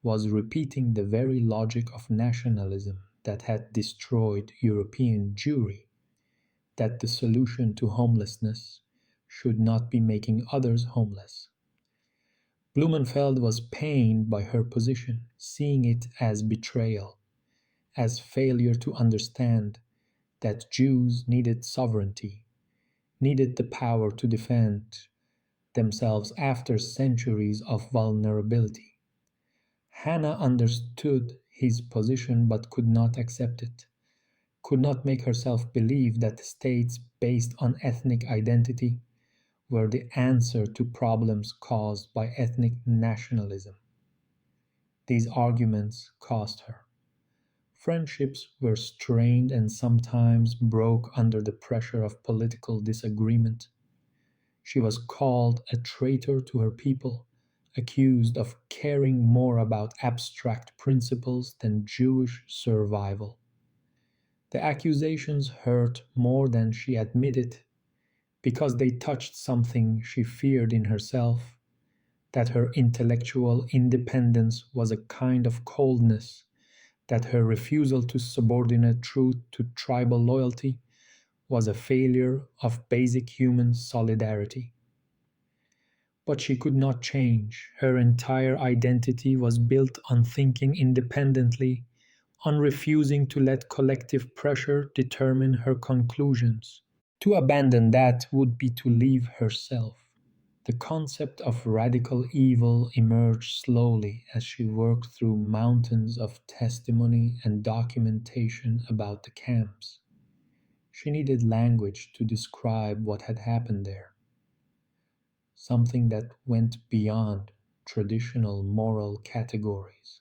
was repeating the very logic of nationalism that had destroyed European Jewry, that the solution to homelessness should not be making others homeless. Blumenfeld was pained by her position, seeing it as betrayal, as failure to understand that Jews needed sovereignty, needed the power to defend themselves after centuries of vulnerability. Hannah understood his position but could not accept it, could not make herself believe that states based on ethnic identity were the answer to problems caused by ethnic nationalism. These arguments cost her. Friendships were strained and sometimes broke under the pressure of political disagreement. She was called a traitor to her people, accused of caring more about abstract principles than Jewish survival. The accusations hurt more than she admitted because they touched something she feared in herself, that her intellectual independence was a kind of coldness, that her refusal to subordinate truth to tribal loyalty was a failure of basic human solidarity. But she could not change. Her entire identity was built on thinking independently, on refusing to let collective pressure determine her conclusions. To abandon that would be to leave herself. The concept of radical evil emerged slowly as she worked through mountains of testimony and documentation about the camps. She needed language to describe what had happened there, something that went beyond traditional moral categories.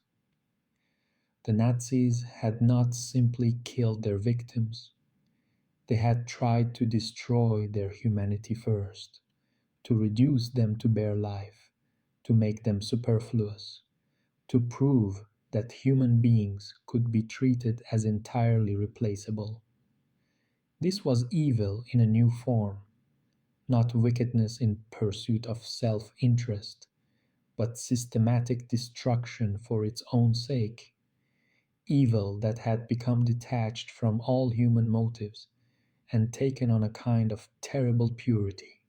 The Nazis had not simply killed their victims, they had tried to destroy their humanity first, to reduce them to bare life, to make them superfluous, to prove that human beings could be treated as entirely replaceable. This was evil in a new form, not wickedness in pursuit of self interest, but systematic destruction for its own sake, evil that had become detached from all human motives and taken on a kind of terrible purity.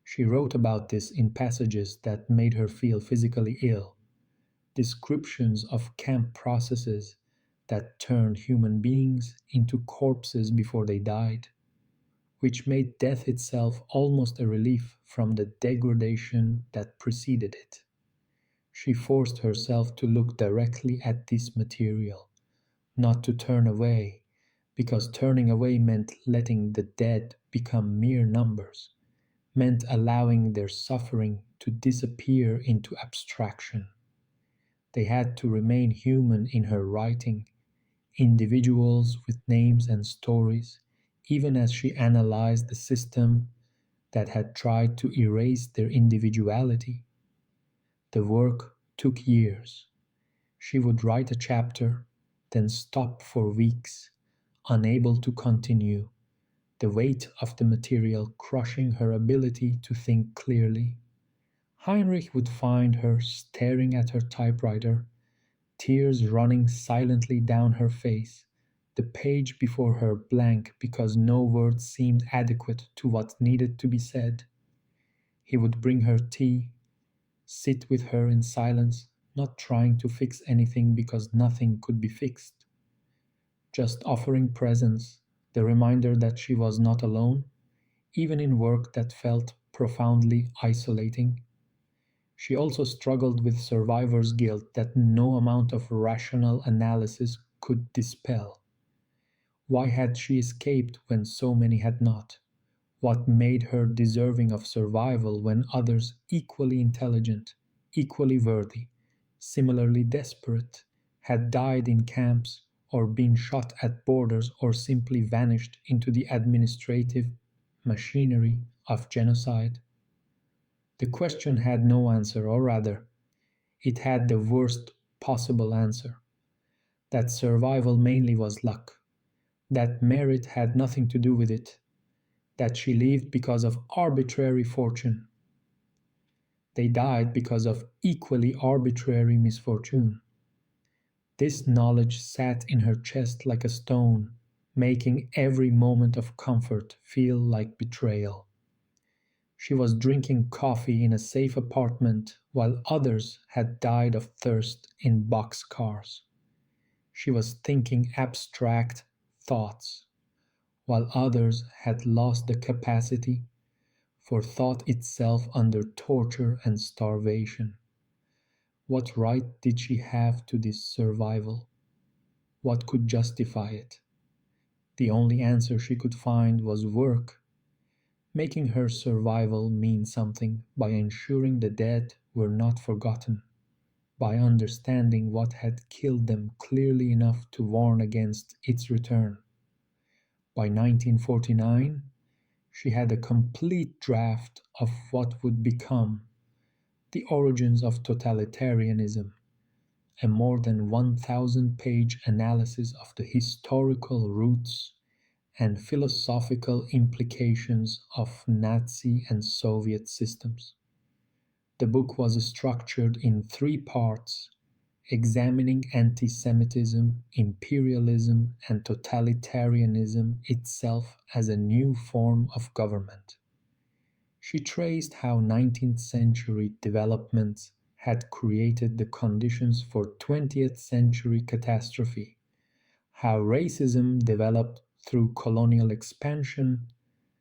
She wrote about this in passages that made her feel physically ill, descriptions of camp processes that turned human beings into corpses before they died, which made death itself almost a relief from the degradation that preceded it. She forced herself to look directly at this material, not to turn away, because turning away meant letting the dead become mere numbers, meant allowing their suffering to disappear into abstraction. They had to remain human in her writing, individuals with names and stories, even as she analyzed the system that had tried to erase their individuality. The work took years. She would write a chapter, then stop for weeks, unable to continue, the weight of the material crushing her ability to think clearly. Heinrich would find her staring at her typewriter, tears running silently down her face, the page before her blank because no words seemed adequate to what needed to be said. He would bring her tea, sit with her in silence, not trying to fix anything because nothing could be fixed, just offering presence, the reminder that she was not alone, even in work that felt profoundly isolating. She also struggled with survivor's guilt that no amount of rational analysis could dispel. Why had she escaped when so many had not? What made her deserving of survival when others equally intelligent, equally worthy, similarly desperate, had died in camps or been shot at borders or simply vanished into the administrative machinery of genocide? The question had no answer, or rather, it had the worst possible answer, that survival mainly was luck, that merit had nothing to do with it, that she lived because of arbitrary fortune. They died because of equally arbitrary misfortune. This knowledge sat in her chest like a stone, making every moment of comfort feel like betrayal. She was drinking coffee in a safe apartment while others had died of thirst in boxcars. She was thinking abstract thoughts while others had lost the capacity for thought itself under torture and starvation. What right did she have to this survival? What could justify it? The only answer she could find was work, making her survival mean something by ensuring the dead were not forgotten, by understanding what had killed them clearly enough to warn against its return. By 1949, she had a complete draft of what would become the origins of totalitarianism, a more than 1,000-page analysis of the historical roots and philosophical implications of Nazi and Soviet systems. The book was structured in three parts, examining anti Semitism, imperialism, and totalitarianism itself as a new form of government. She traced how 19th century developments had created the conditions for 20th century catastrophe, how racism developed through colonial expansion,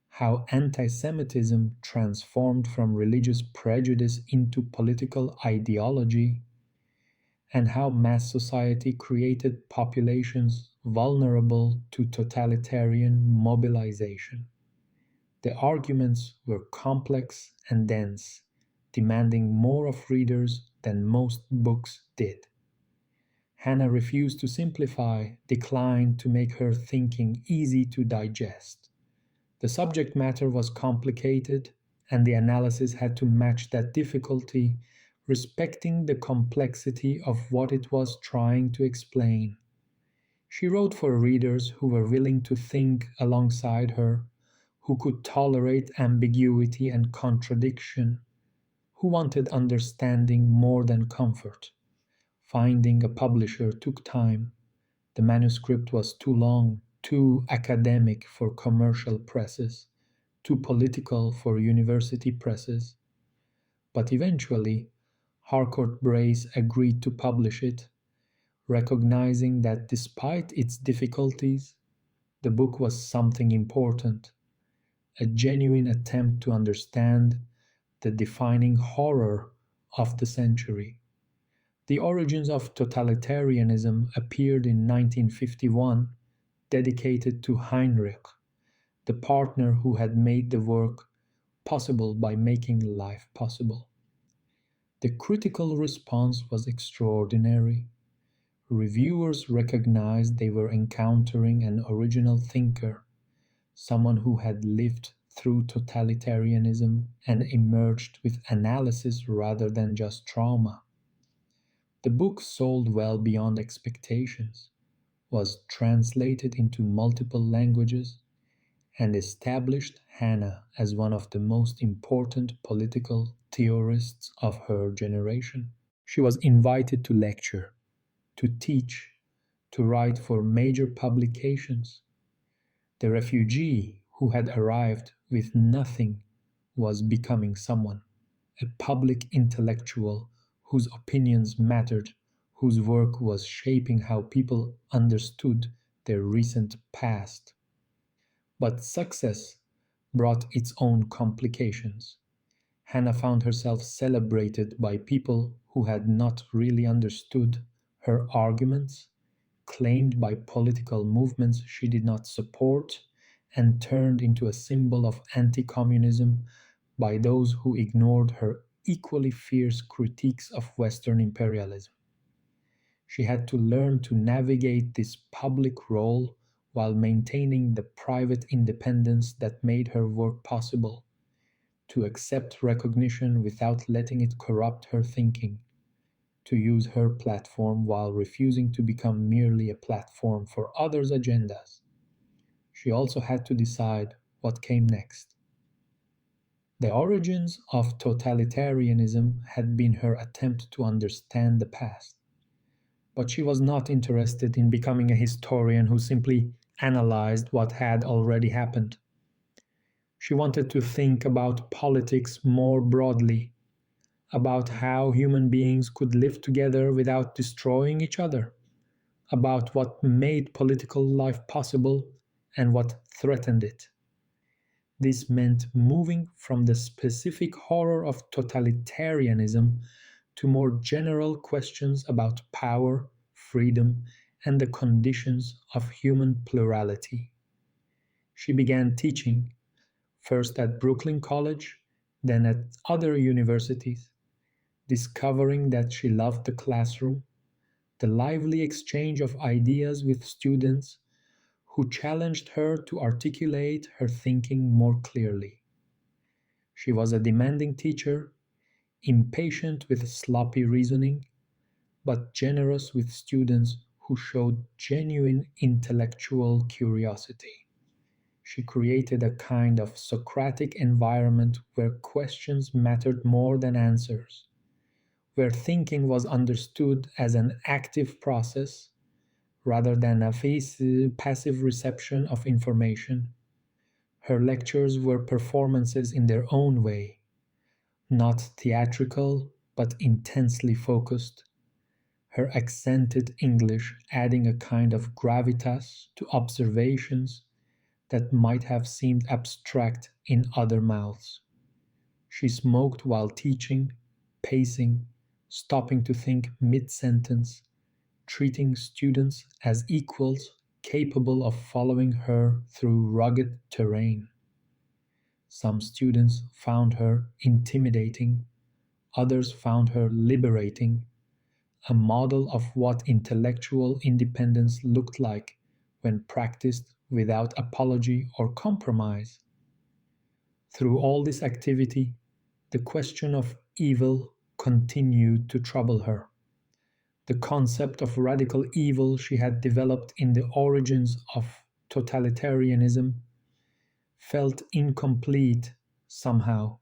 how anti Semitism transformed from religious prejudice into political ideology, and how mass society created populations vulnerable to totalitarian mobilization. The arguments were complex and dense, demanding more of readers than most books did. Hannah refused to simplify, declined to make her thinking easy to digest. The subject matter was complicated, and the analysis had to match that difficulty, respecting the complexity of what it was trying to explain. She wrote for readers who were willing to think alongside her, who could tolerate ambiguity and contradiction, who wanted understanding more than comfort. Finding a publisher took time. The manuscript was too long, too academic for commercial presses, too political for university presses. But eventually, Harcourt Brace agreed to publish it, recognizing that despite its difficulties, the book was something important, a genuine attempt to understand the defining horror of the century. The Origins of Totalitarianism appeared in 1951, dedicated to Heinrich, the partner who had made the work possible by making life possible. The critical response was extraordinary. Reviewers recognized they were encountering an original thinker, someone who had lived through totalitarianism and emerged with analysis rather than just trauma. The book sold well beyond expectations, was translated into multiple languages, and established Hannah as one of the most important political theorists of her generation. She was invited to lecture, to teach, to write for major publications. The refugee who had arrived with nothing was becoming someone, a public intellectual whose opinions mattered, whose work was shaping how people understood their recent past. But success brought its own complications. Hannah found herself celebrated by people who had not really understood her arguments, claimed by political movements she did not support, and turned into a symbol of anti communism by those who ignored her equally fierce critiques of Western imperialism. She had to learn to navigate this public role while maintaining the private independence that made her work possible, to accept recognition without letting it corrupt her thinking, to use her platform while refusing to become merely a platform for others' agendas. She also had to decide what came next. The origins of totalitarianism had been her attempt to understand the past, but she was not interested in becoming a historian who simply analyzed what had already happened. She wanted to think about politics more broadly, about how human beings could live together without destroying each other, about what made political life possible and what threatened it. This meant moving from the specific horror of totalitarianism to more general questions about power, freedom, and the conditions of human plurality. She began teaching, first at Brooklyn College, then at other universities, discovering that she loved the classroom, the lively exchange of ideas with students who challenged her to articulate her thinking more clearly. She was a demanding teacher, impatient with sloppy reasoning, but generous with students who showed genuine intellectual curiosity. She created a kind of Socratic environment where questions mattered more than answers, where thinking was understood as an active process rather than a passive reception of information. Her lectures were performances in their own way, not theatrical but intensely focused, her accented English adding a kind of gravitas to observations that might have seemed abstract in other mouths. She smoked while teaching, pacing, stopping to think mid sentence, treating students as equals capable of following her through rugged terrain. Some students found her intimidating, others found her liberating, a model of what intellectual independence looked like when practiced without apology or compromise. Through all this activity, the question of evil continued to trouble her. The concept of radical evil she had developed in the origins of totalitarianism felt incomplete somehow,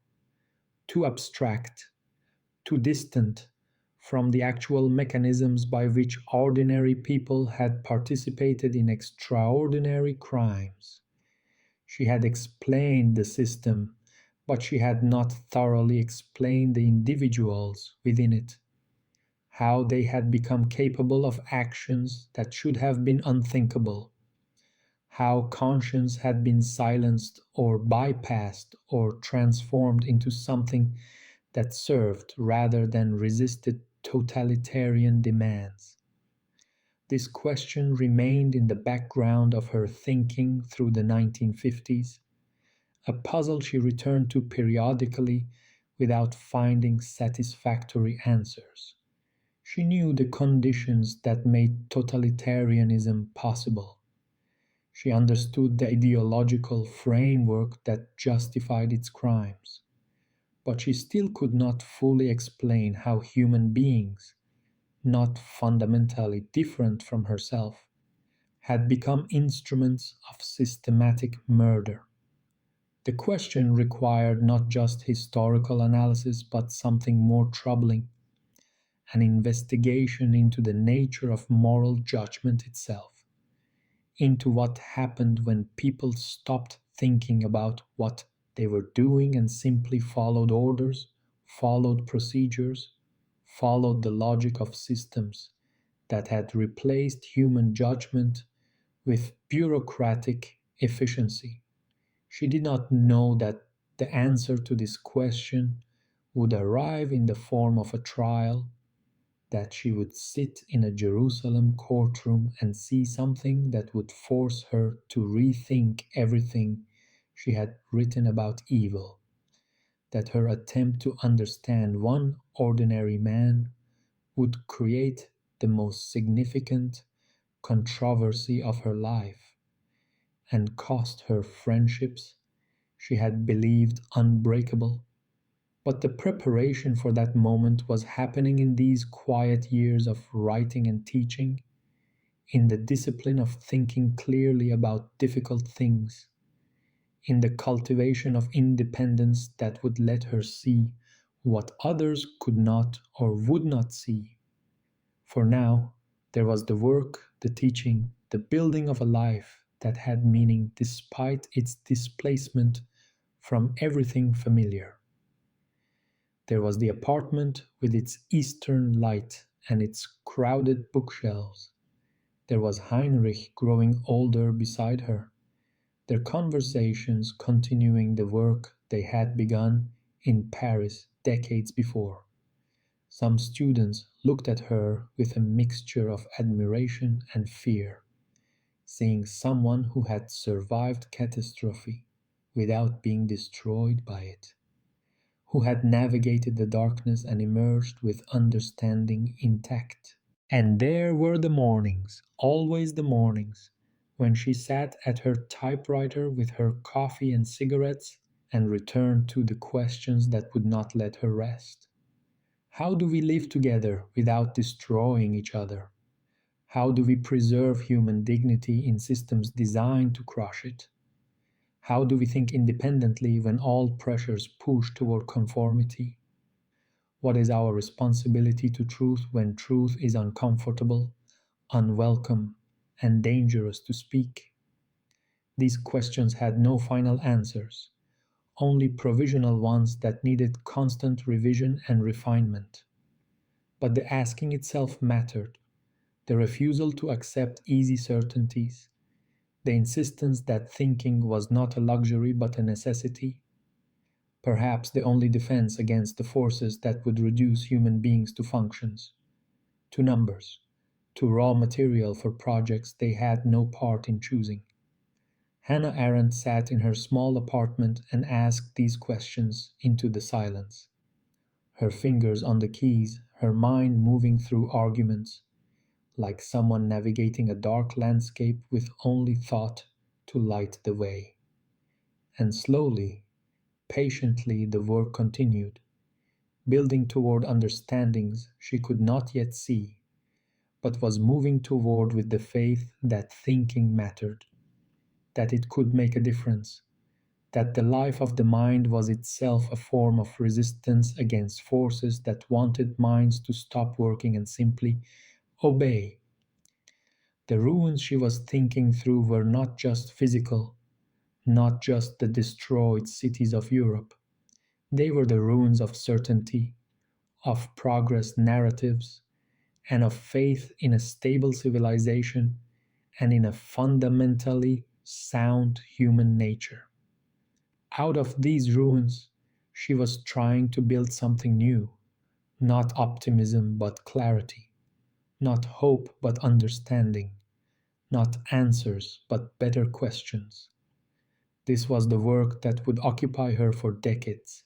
too abstract, too distant from the actual mechanisms by which ordinary people had participated in extraordinary crimes. She had explained the system, but she had not thoroughly explained the individuals within it, how they had become capable of actions that should have been unthinkable, how conscience had been silenced or bypassed or transformed into something that served rather than resisted totalitarian demands. This question remained in the background of her thinking through the 1950s, a puzzle she returned to periodically without finding satisfactory answers. She knew the conditions that made totalitarianism possible. She understood the ideological framework that justified its crimes, but she still could not fully explain how human beings, not fundamentally different from herself, had become instruments of systematic murder. The question required not just historical analysis but something more troubling, an investigation into the nature of moral judgment itself, into what happened when people stopped thinking about what they were doing and simply followed orders, followed procedures, followed the logic of systems that had replaced human judgment with bureaucratic efficiency. She did not know that the answer to this question would arrive in the form of a trial, that she would sit in a Jerusalem courtroom and see something that would force her to rethink everything she had written about evil, that her attempt to understand one ordinary man would create the most significant controversy of her life and cost her friendships she had believed unbreakable. But the preparation for that moment was happening in these quiet years of writing and teaching, in the discipline of thinking clearly about difficult things, in the cultivation of independence that would let her see what others could not or would not see. For now, there was the work, the teaching, the building of a life that had meaning despite its displacement from everything familiar. There was the apartment with its eastern light and its crowded bookshelves. There was Heinrich growing older beside her, their conversations continuing the work they had begun in Paris decades before. Some students looked at her with a mixture of admiration and fear, seeing someone who had survived catastrophe without being destroyed by it, who had navigated the darkness and emerged with understanding intact. And there were the mornings, always the mornings, when she sat at her typewriter with her coffee and cigarettes and returned to the questions that would not let her rest. How do we live together without destroying each other? How do we preserve human dignity in systems designed to crush it? How do we think independently when all pressures push toward conformity? What is our responsibility to truth when truth is uncomfortable, unwelcome, and dangerous to speak? These questions had no final answers, only provisional ones that needed constant revision and refinement. But the asking itself mattered, the refusal to accept easy certainties, the insistence that thinking was not a luxury but a necessity, perhaps the only defense against the forces that would reduce human beings to functions, to numbers, to raw material for projects they had no part in choosing. Hannah Arendt sat in her small apartment and asked these questions into the silence, her fingers on the keys, her mind moving through arguments, like someone navigating a dark landscape with only thought to light the way. And slowly, patiently, the work continued, building toward understandings she could not yet see, but was moving toward with the faith that thinking mattered, that it could make a difference, that the life of the mind was itself a form of resistance against forces that wanted minds to stop working and simply obey. The ruins she was thinking through were not just physical, not just the destroyed cities of Europe. They were the ruins of certainty, of progress narratives, and of faith in a stable civilization and in a fundamentally sound human nature. Out of these ruins, she was trying to build something new, not optimism but clarity, not hope but understanding, not answers but better questions. This was the work that would occupy her for decades,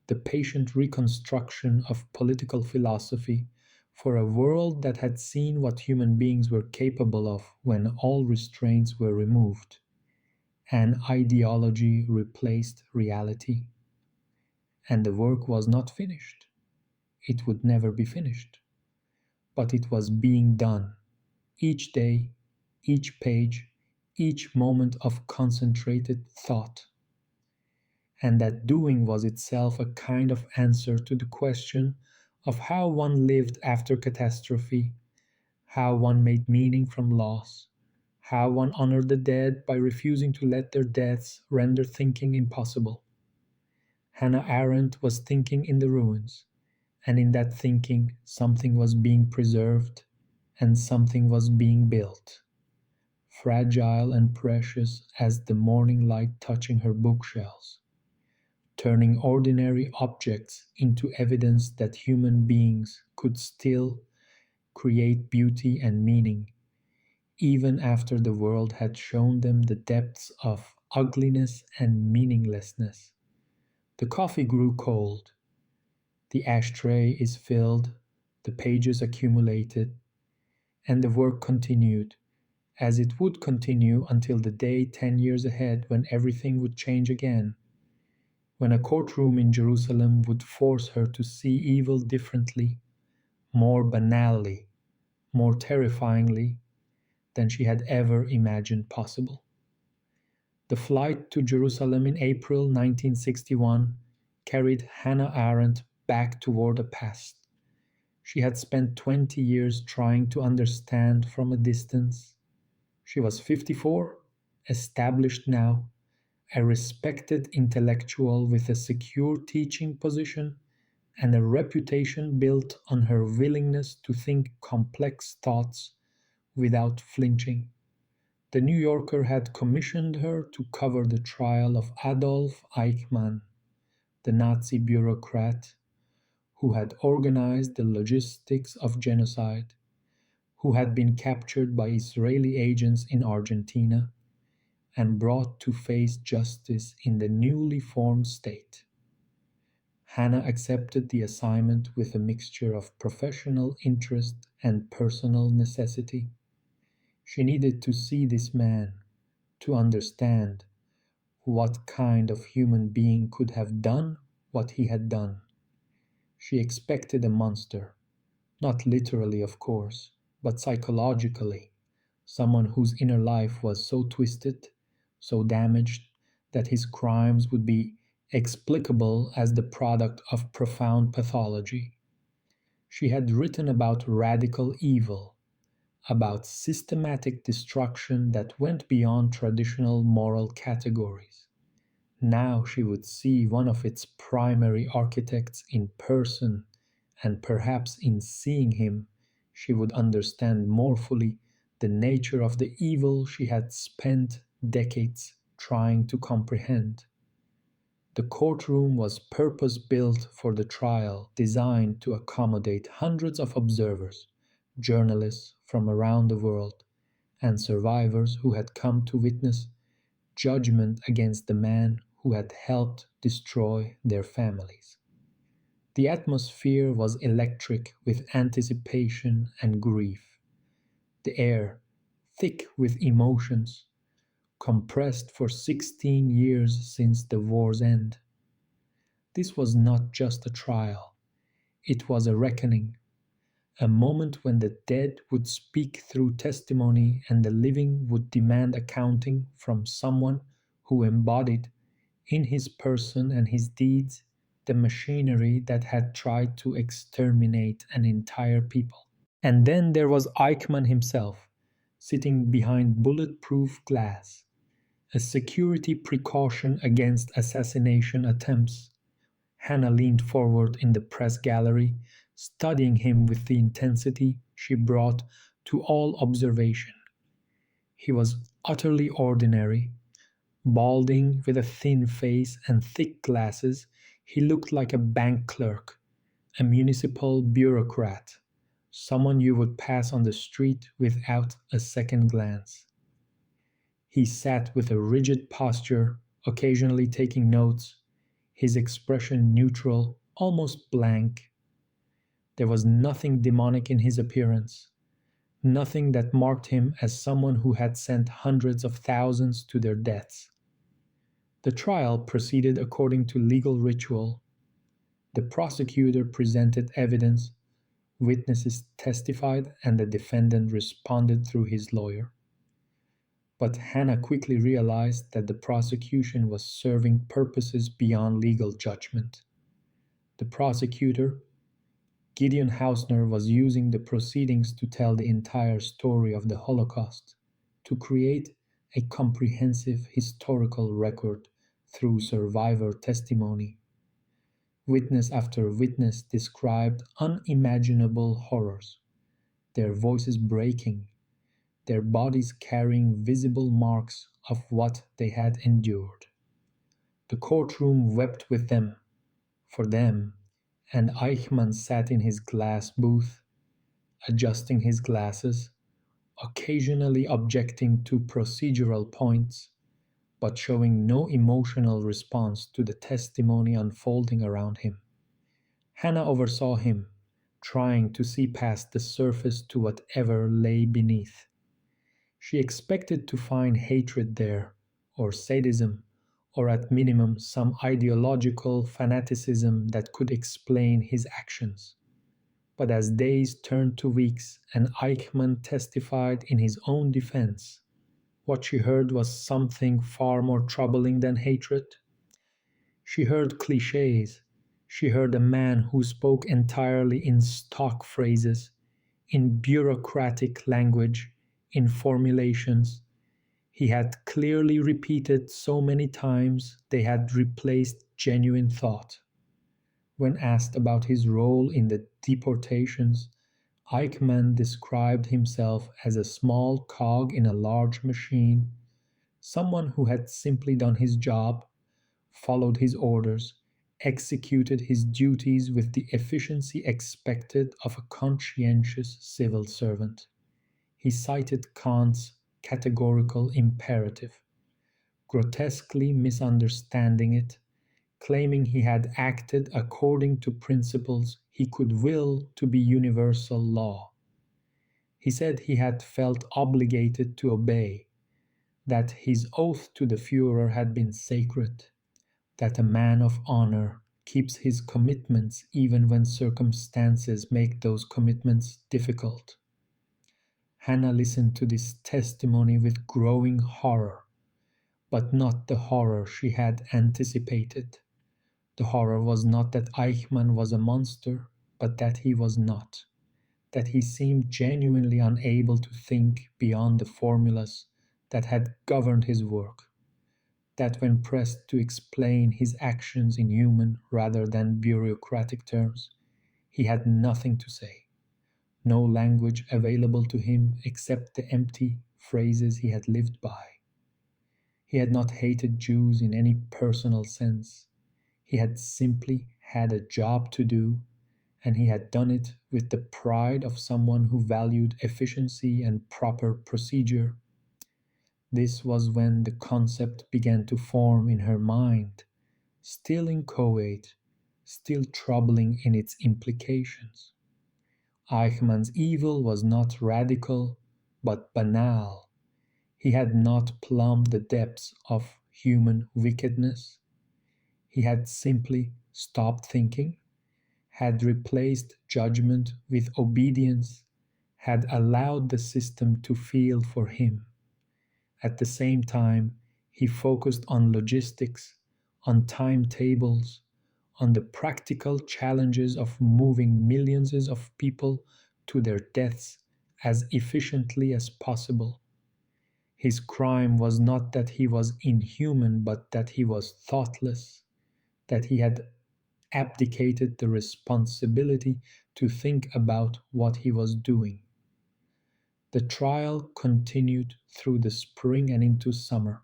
the patient reconstruction of political philosophy for a world that had seen what human beings were capable of when all restraints were removed and ideology replaced reality. And the work was not finished. It would never be finished. But it was being done. Each day, each page, each moment of concentrated thought. And that doing was itself a kind of answer to the question of how one lived after catastrophe, how one made meaning from loss, how one honored the dead by refusing to let their deaths render thinking impossible. Hannah Arendt was thinking in the ruins, and in that thinking, something was being preserved and something was being built, fragile and precious as the morning light touching her bookshelves, turning ordinary objects into evidence that human beings could still create beauty and meaning, even after the world had shown them the depths of ugliness and meaninglessness. The coffee grew cold. The ashtray is filled, the pages accumulated, and the work continued, as it would continue until the day 10 years ahead when everything would change again, when a courtroom in Jerusalem would force her to see evil differently, more banally, more terrifyingly than she had ever imagined possible. The flight to Jerusalem in April 1961 carried Hannah Arendt back toward the past. She had spent 20 years trying to understand from a distance. She was 54, established now, a respected intellectual with a secure teaching position and a reputation built on her willingness to think complex thoughts without flinching. The New Yorker had commissioned her to cover the trial of Adolf Eichmann, the Nazi bureaucrat who had organized the logistics of genocide, who had been captured by Israeli agents in Argentina and brought to face justice in the newly formed state. Hannah accepted the assignment with a mixture of professional interest and personal necessity. She needed to see this man, to understand what kind of human being could have done what he had done. She expected a monster, not literally, of course, but psychologically, someone whose inner life was so twisted, so damaged, that his crimes would be explicable as the product of profound pathology. She had written about radical evil, about systematic destruction that went beyond traditional moral categories. Now she would see one of its primary architects in person, and perhaps in seeing him, she would understand more fully the nature of the evil she had spent decades trying to comprehend. The courtroom was purpose built for the trial, designed to accommodate hundreds of observers, journalists from around the world, and survivors who had come to witness judgment against the man who had helped destroy their families. The atmosphere was electric with anticipation and grief. The air, thick with emotions, compressed for 16 years since the war's end. This was not just a trial, it was a reckoning, a moment when the dead would speak through testimony and the living would demand accounting from someone who embodied, in his person and his deeds, the machinery that had tried to exterminate an entire people. And then there was Eichmann himself, sitting behind bulletproof glass, a security precaution against assassination attempts. Hannah leaned forward in the press gallery, studying him with the intensity she brought to all observation. He was utterly ordinary. Balding, with a thin face and thick glasses, he looked like a bank clerk, a municipal bureaucrat, someone you would pass on the street without a second glance. He sat with a rigid posture, occasionally taking notes, his expression neutral, almost blank. There was nothing demonic in his appearance, nothing that marked him as someone who had sent hundreds of thousands to their deaths. The trial proceeded according to legal ritual. The prosecutor presented evidence, witnesses testified, and the defendant responded through his lawyer. But Hannah quickly realized that the prosecution was serving purposes beyond legal judgment. The prosecutor, Gideon Hausner, was using the proceedings to tell the entire story of the Holocaust, to create a comprehensive historical record through survivor testimony. Witness after witness described unimaginable horrors, their voices breaking, their bodies carrying visible marks of what they had endured. The courtroom wept with them, for them, and Eichmann sat in his glass booth, adjusting his glasses, occasionally objecting to procedural points, but showing no emotional response to the testimony unfolding around him. Hannah oversaw him, trying to see past the surface to whatever lay beneath. She expected to find hatred there, or sadism, or at minimum some ideological fanaticism that could explain his actions. But as days turned to weeks and Eichmann testified in his own defense, what she heard was something far more troubling than hatred. She heard cliches. She heard a man who spoke entirely in stock phrases, in bureaucratic language, in formulations he had clearly repeated so many times they had replaced genuine thought. When asked about his role in the deportations, Eichmann described himself as a small cog in a large machine, someone who had simply done his job, followed his orders, executed his duties with the efficiency expected of a conscientious civil servant. He cited Kant's categorical imperative, grotesquely misunderstanding it, claiming he had acted according to principles he could will to be universal law. He said he had felt obligated to obey, that his oath to the Führer had been sacred, that a man of honor, keeps his commitments even when circumstances make those commitments difficult. Hannah listened to this testimony with growing horror, but not the horror she had anticipated. The horror was not that Eichmann was a monster, but that he was not, that he seemed genuinely unable to think beyond the formulas that had governed his work, that when pressed to explain his actions in human rather than bureaucratic terms, he had nothing to say, no language available to him except the empty phrases he had lived by. He had not hated Jews in any personal sense. He had simply had a job to do, and he had done it with the pride of someone who valued efficiency and proper procedure. This was when the concept began to form in her mind, still inchoate, still troubling in its implications. Eichmann's evil was not radical, but banal. He had not plumbed the depths of human wickedness. He had simply stopped thinking, had replaced judgment with obedience, had allowed the system to feel for him. At the same time, he focused on logistics, on timetables, on the practical challenges of moving millions of people to their deaths as efficiently as possible. His crime was not that he was inhuman, but that he was thoughtless, that he had abdicated the responsibility to think about what he was doing. The trial continued through the spring and into summer,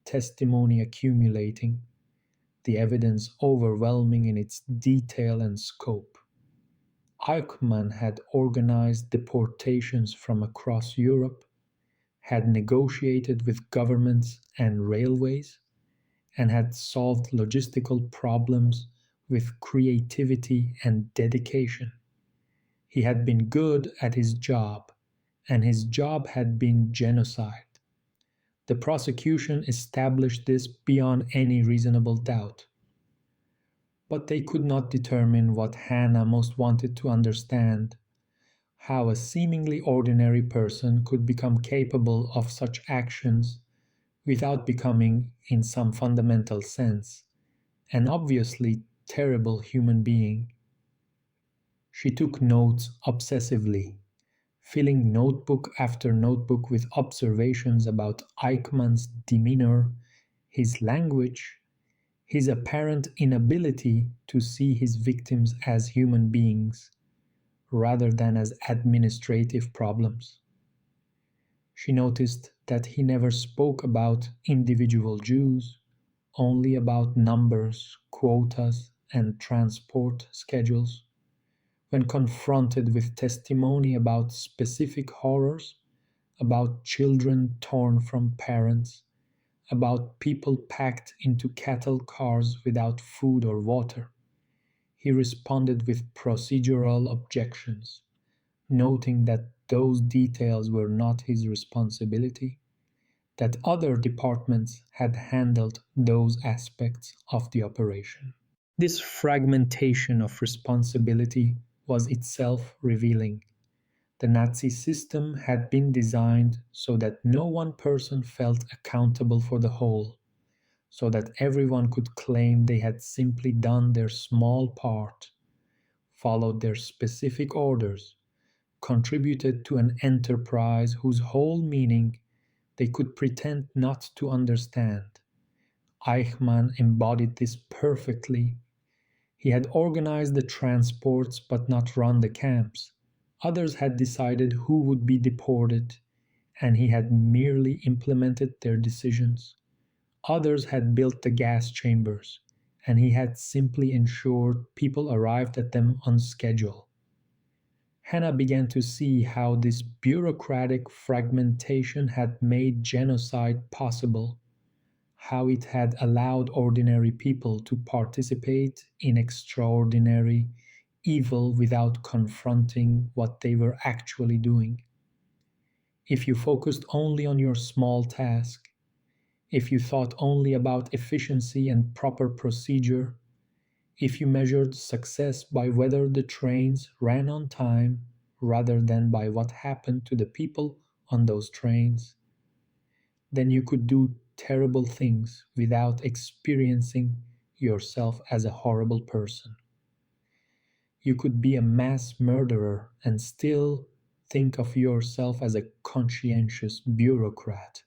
testimony accumulating, the evidence overwhelming in its detail and scope. Eichmann had organized deportations from across Europe, had negotiated with governments and railways, and had solved logistical problems with creativity and dedication. He had been good at his job, and his job had been genocide. The prosecution established this beyond any reasonable doubt. But they could not determine what Hannah most wanted to understand: how a seemingly ordinary person could become capable of such actions without becoming, in some fundamental sense, an obviously terrible human being. She took notes obsessively, filling notebook after notebook with observations about Eichmann's demeanor, his language, his apparent inability to see his victims as human beings rather than as administrative problems. She noticed that he never spoke about individual Jews, only about numbers, quotas, and transport schedules. When confronted with testimony about specific horrors, about children torn from parents, about people packed into cattle cars without food or water, he responded with procedural objections, noting that those details were not his responsibility, that other departments had handled those aspects of the operation. This fragmentation of responsibility was itself revealing. The Nazi system had been designed so that no one person felt accountable for the whole, so that everyone could claim they had simply done their small part, followed their specific orders, contributed to an enterprise whose whole meaning they could pretend not to understand. Eichmann embodied this perfectly. He had organized the transports but not run the camps. Others had decided who would be deported, and he had merely implemented their decisions. Others had built the gas chambers, and he had simply ensured people arrived at them on schedule. Hannah began to see how this bureaucratic fragmentation had made genocide possible, how it had allowed ordinary people to participate in extraordinary evil without confronting what they were actually doing. If you focused only on your small task, if you thought only about efficiency and proper procedure, If you measured success by whether the trains ran on time rather than by what happened to the people on those trains, then you could do terrible things without experiencing yourself as a horrible person. You could be a mass murderer and still think of yourself as a conscientious bureaucrat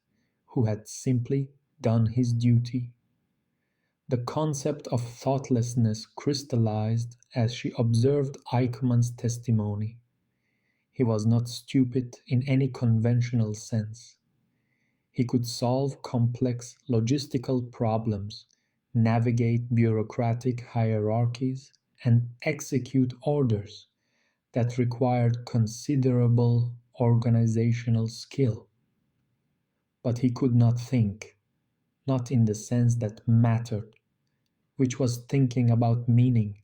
who had simply done his duty. The concept of thoughtlessness crystallized as she observed Eichmann's testimony. He was not stupid in any conventional sense. He could solve complex logistical problems, navigate bureaucratic hierarchies, and execute orders that required considerable organizational skill. But he could not think, not in the sense that mattered, which was thinking about meaning,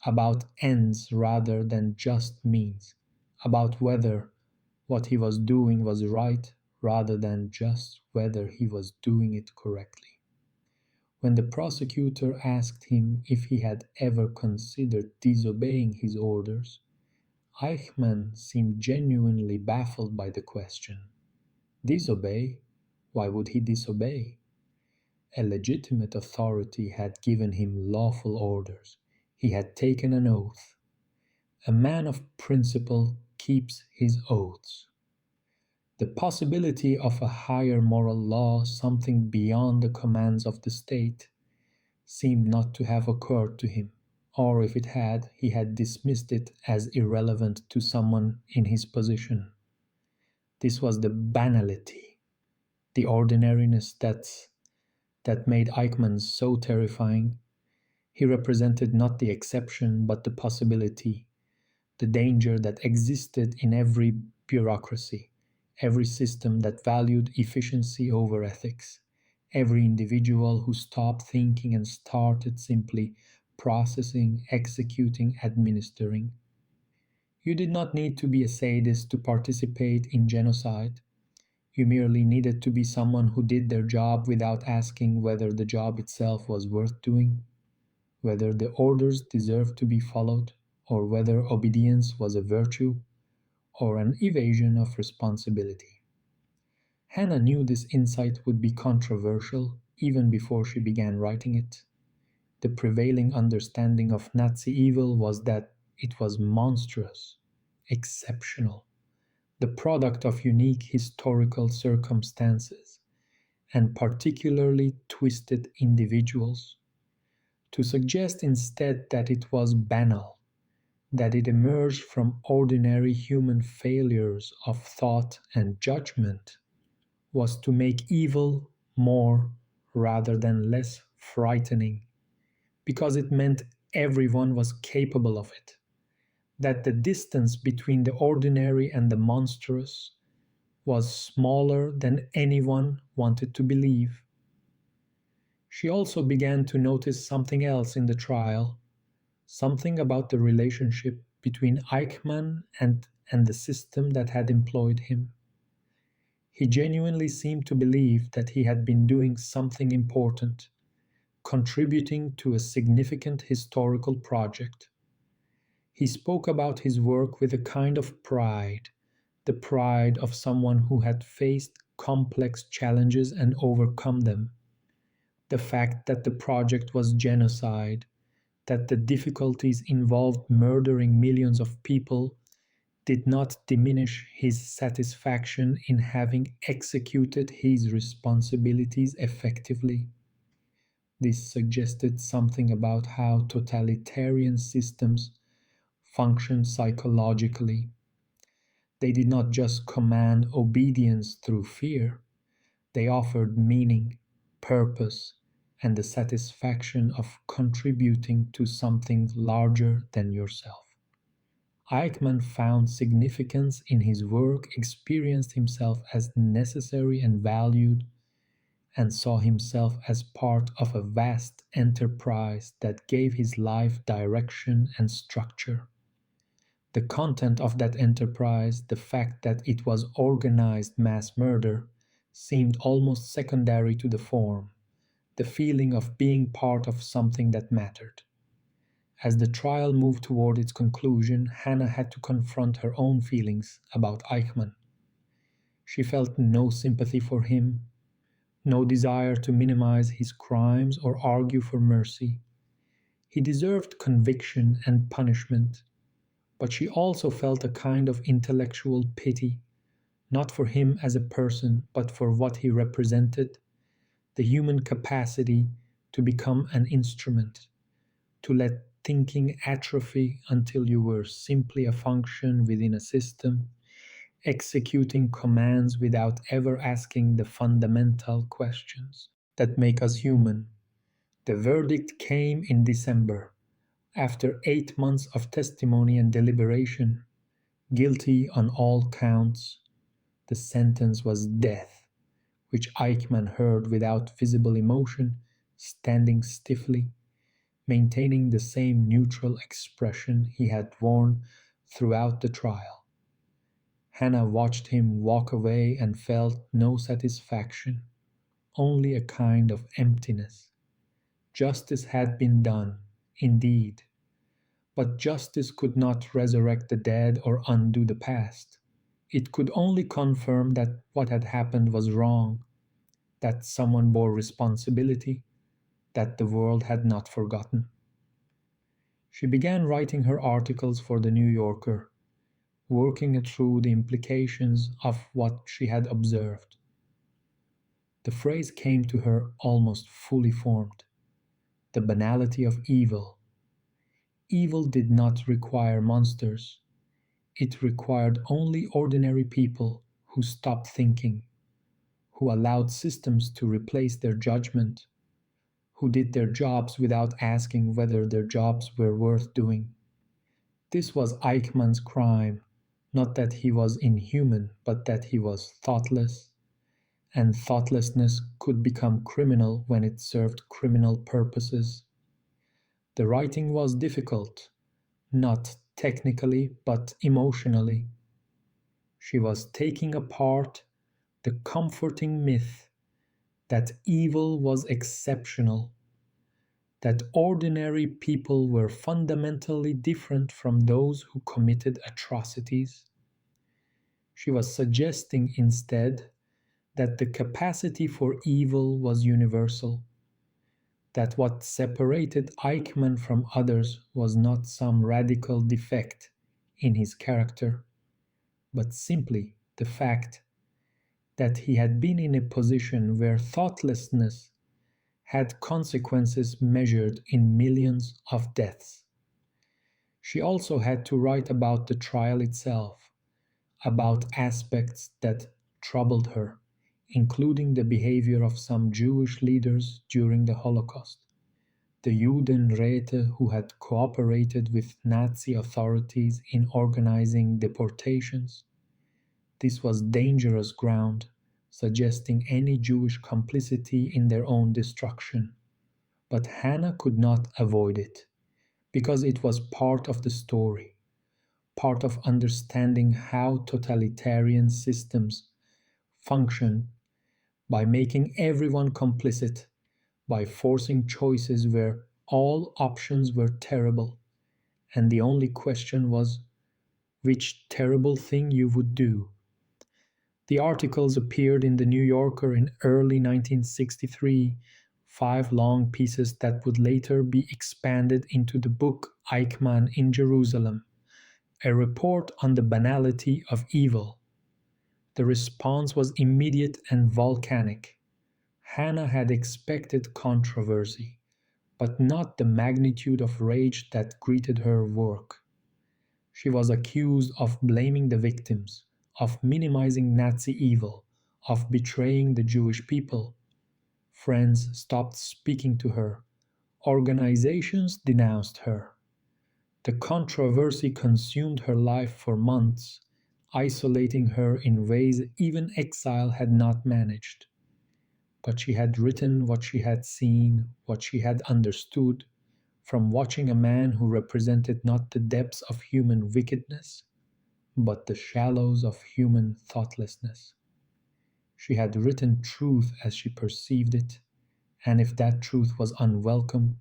about ends rather than just means, about whether what he was doing was right rather than just whether he was doing it correctly. When the prosecutor asked him if he had ever considered disobeying his orders, Eichmann seemed genuinely baffled by the question. Disobey? Why would he disobey? A legitimate authority had given him lawful orders. He had taken an oath. A man of principle keeps his oaths. The possibility of a higher moral law, something beyond the commands of the state, seemed not to have occurred to him, or if it had, he had dismissed it as irrelevant to someone in his position. This was the banality, the ordinariness that made Eichmann so terrifying. He represented not the exception but the possibility, the danger that existed in every bureaucracy, every system that valued efficiency over ethics, every individual who stopped thinking and started simply processing, executing, administering. You did not need to be a sadist to participate in genocide. You merely needed to be someone who did their job without asking whether the job itself was worth doing, whether the orders deserved to be followed, or whether obedience was a virtue or an evasion of responsibility. Hannah knew this insight would be controversial even before she began writing it. The prevailing understanding of Nazi evil was that it was monstrous, exceptional, the product of unique historical circumstances, and particularly twisted individuals. To suggest instead that it was banal, that it emerged from ordinary human failures of thought and judgment, was to make evil more rather than less frightening, because it meant everyone was capable of it, that the distance between the ordinary and the monstrous was smaller than anyone wanted to believe. She also began to notice something else in the trial, something about the relationship between Eichmann and the system that had employed him. He genuinely seemed to believe that he had been doing something important, contributing to a significant historical project. He spoke about his work with a kind of pride, the pride of someone who had faced complex challenges and overcome them. The fact that the project was genocide, that the difficulties involved murdering millions of people, did not diminish his satisfaction in having executed his responsibilities effectively. This suggested something about how totalitarian systems function psychologically. They did not just command obedience through fear, they offered meaning, purpose, and the satisfaction of contributing to something larger than yourself. Eichmann found significance in his work, experienced himself as necessary and valued, and saw himself as part of a vast enterprise that gave his life direction and structure. The content of that enterprise, the fact that it was organized mass murder, seemed almost secondary to the form, the feeling of being part of something that mattered. As the trial moved toward its conclusion, Hannah had to confront her own feelings about Eichmann. She felt no sympathy for him, no desire to minimize his crimes or argue for mercy. He deserved conviction and punishment, but she also felt a kind of intellectual pity, not for him as a person, but for what he represented: the human capacity to become an instrument, to let thinking atrophy until you were simply a function within a system, executing commands without ever asking the fundamental questions that make us human. The verdict came in December, after 8 months of testimony and deliberation. Guilty on all counts. The sentence was death, which Eichmann heard without visible emotion, standing stiffly, maintaining the same neutral expression he had worn throughout the trial. Hannah watched him walk away and felt no satisfaction, only a kind of emptiness. Justice had been done, indeed, but justice could not resurrect the dead or undo the past. It could only confirm that what had happened was wrong, that someone bore responsibility, that the world had not forgotten. She began writing her articles for the New Yorker, working through the implications of what she had observed. The phrase came to her almost fully formed: the banality of evil. Evil did not require monsters. It required only ordinary people who stopped thinking, who allowed systems to replace their judgment, who did their jobs without asking whether their jobs were worth doing. This was Eichmann's crime, not that he was inhuman, but that he was thoughtless, and thoughtlessness could become criminal when it served criminal purposes. The writing was difficult, not technically, but emotionally. She was taking apart the comforting myth that evil was exceptional, that ordinary people were fundamentally different from those who committed atrocities. She was suggesting instead that the capacity for evil was universal, that what separated Eichmann from others was not some radical defect in his character, but simply the fact that he had been in a position where thoughtlessness had consequences measured in millions of deaths. She also had to write about the trial itself, about aspects that troubled her, including the behavior of some Jewish leaders during the Holocaust, the Judenräte who had cooperated with Nazi authorities in organizing deportations. This was dangerous ground, suggesting any Jewish complicity in their own destruction. But Hannah could not avoid it, because it was part of the story, part of understanding how totalitarian systems function by making everyone complicit, by forcing choices where all options were terrible, and the only question was which terrible thing you would do. The articles appeared in the New Yorker in early 1963, 5 long pieces that would later be expanded into the book Eichmann in Jerusalem, a report on the banality of evil. The response was immediate and volcanic. Hannah had expected controversy, but not the magnitude of rage that greeted her work. She was accused of blaming the victims, of minimizing Nazi evil, of betraying the Jewish people. Friends stopped speaking to her. Organizations denounced her. The controversy consumed her life for months, isolating her in ways even exile had not managed. But she had written what she had seen, what she had understood, from watching a man who represented not the depths of human wickedness, but the shallows of human thoughtlessness. She had written truth as she perceived it, and if that truth was unwelcome,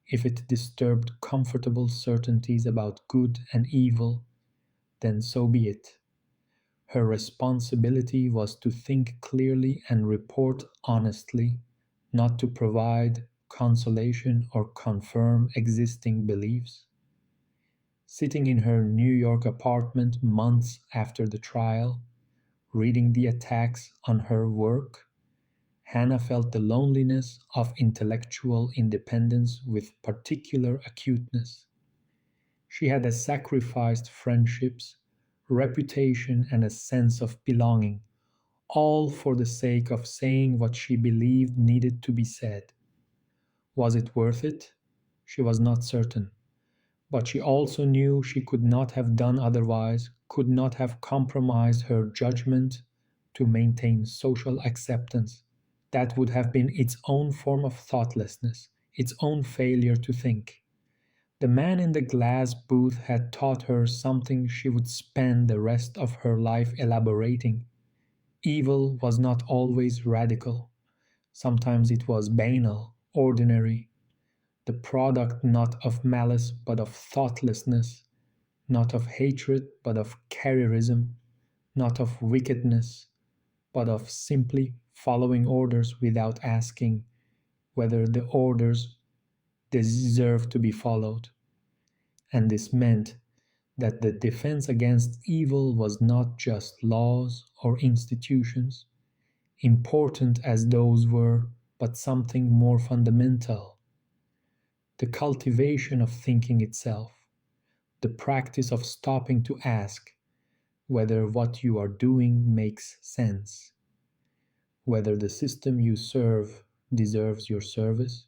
If it disturbed comfortable certainties about good and evil, then so be it. Her responsibility was to think clearly and report honestly, not to provide consolation or confirm existing beliefs. Sitting in her New York apartment months after the trial, reading the attacks on her work, Hannah felt the loneliness of intellectual independence with particular acuteness. She had sacrificed friendships, reputation, and a sense of belonging, all for the sake of saying what she believed needed to be said. Was it worth it? She was not certain. But she also knew she could not have done otherwise, could not have compromised her judgment to maintain social acceptance. That would have been its own form of thoughtlessness, its own failure to think. The man in the glass booth had taught her something she would spend the rest of her life elaborating. Evil was not always radical. Sometimes it was banal, ordinary, the product not of malice but of thoughtlessness, not of hatred but of careerism, not of wickedness but of simply following orders without asking whether the orders deserve to be followed. And this meant that the defense against evil was not just laws or institutions, important as those were, but something more fundamental: the cultivation of thinking itself, the practice of stopping to ask whether what you are doing makes sense, whether the system you serve deserves your service,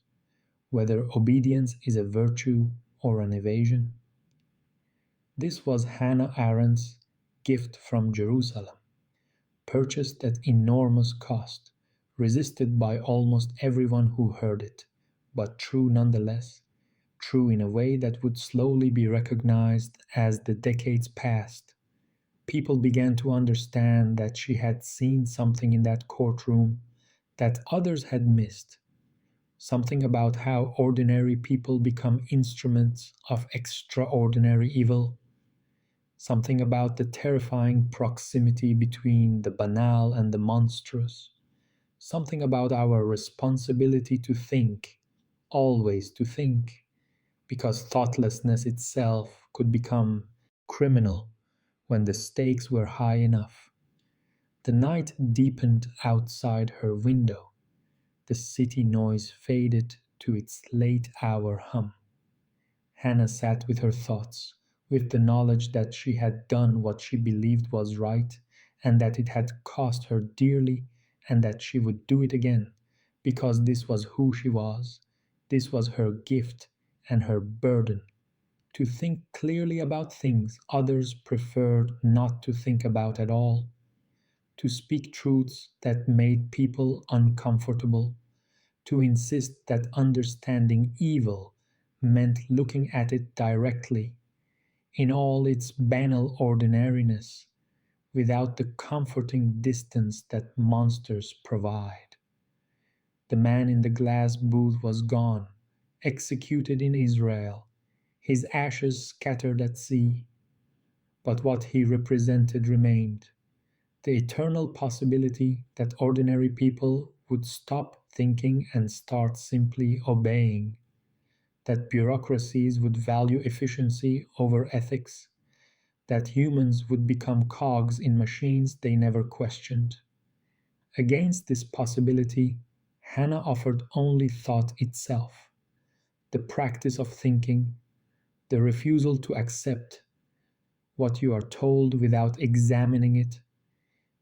whether obedience is a virtue or an evasion. This was Hannah Arendt's gift from Jerusalem, purchased at enormous cost, resisted by almost everyone who heard it, but true nonetheless, true in a way that would slowly be recognized as the decades passed. People began to understand that she had seen something in that courtroom that others had missed, something about how ordinary people become instruments of extraordinary evil, something about the terrifying proximity between the banal and the monstrous, something about our responsibility to think, always to think, because thoughtlessness itself could become criminal when the stakes were high enough. The night deepened outside her window. The city noise faded to its late hour hum. Hannah sat with her thoughts, with the knowledge that she had done what she believed was right, and that it had cost her dearly, and that she would do it again, because this was who she was. This was her gift and her burden, to think clearly about things others preferred not to think about at all, to speak truths that made people uncomfortable, to insist that understanding evil meant looking at it directly, in all its banal ordinariness, without the comforting distance that monsters provide. The man in the glass booth was gone, executed in Israel, his ashes scattered at sea, but what he represented remained: the eternal possibility that ordinary people would stop thinking and start simply obeying, that bureaucracies would value efficiency over ethics, that humans would become cogs in machines they never questioned. Against this possibility, Hannah offered only thought itself, the practice of thinking, the refusal to accept what you are told without examining it,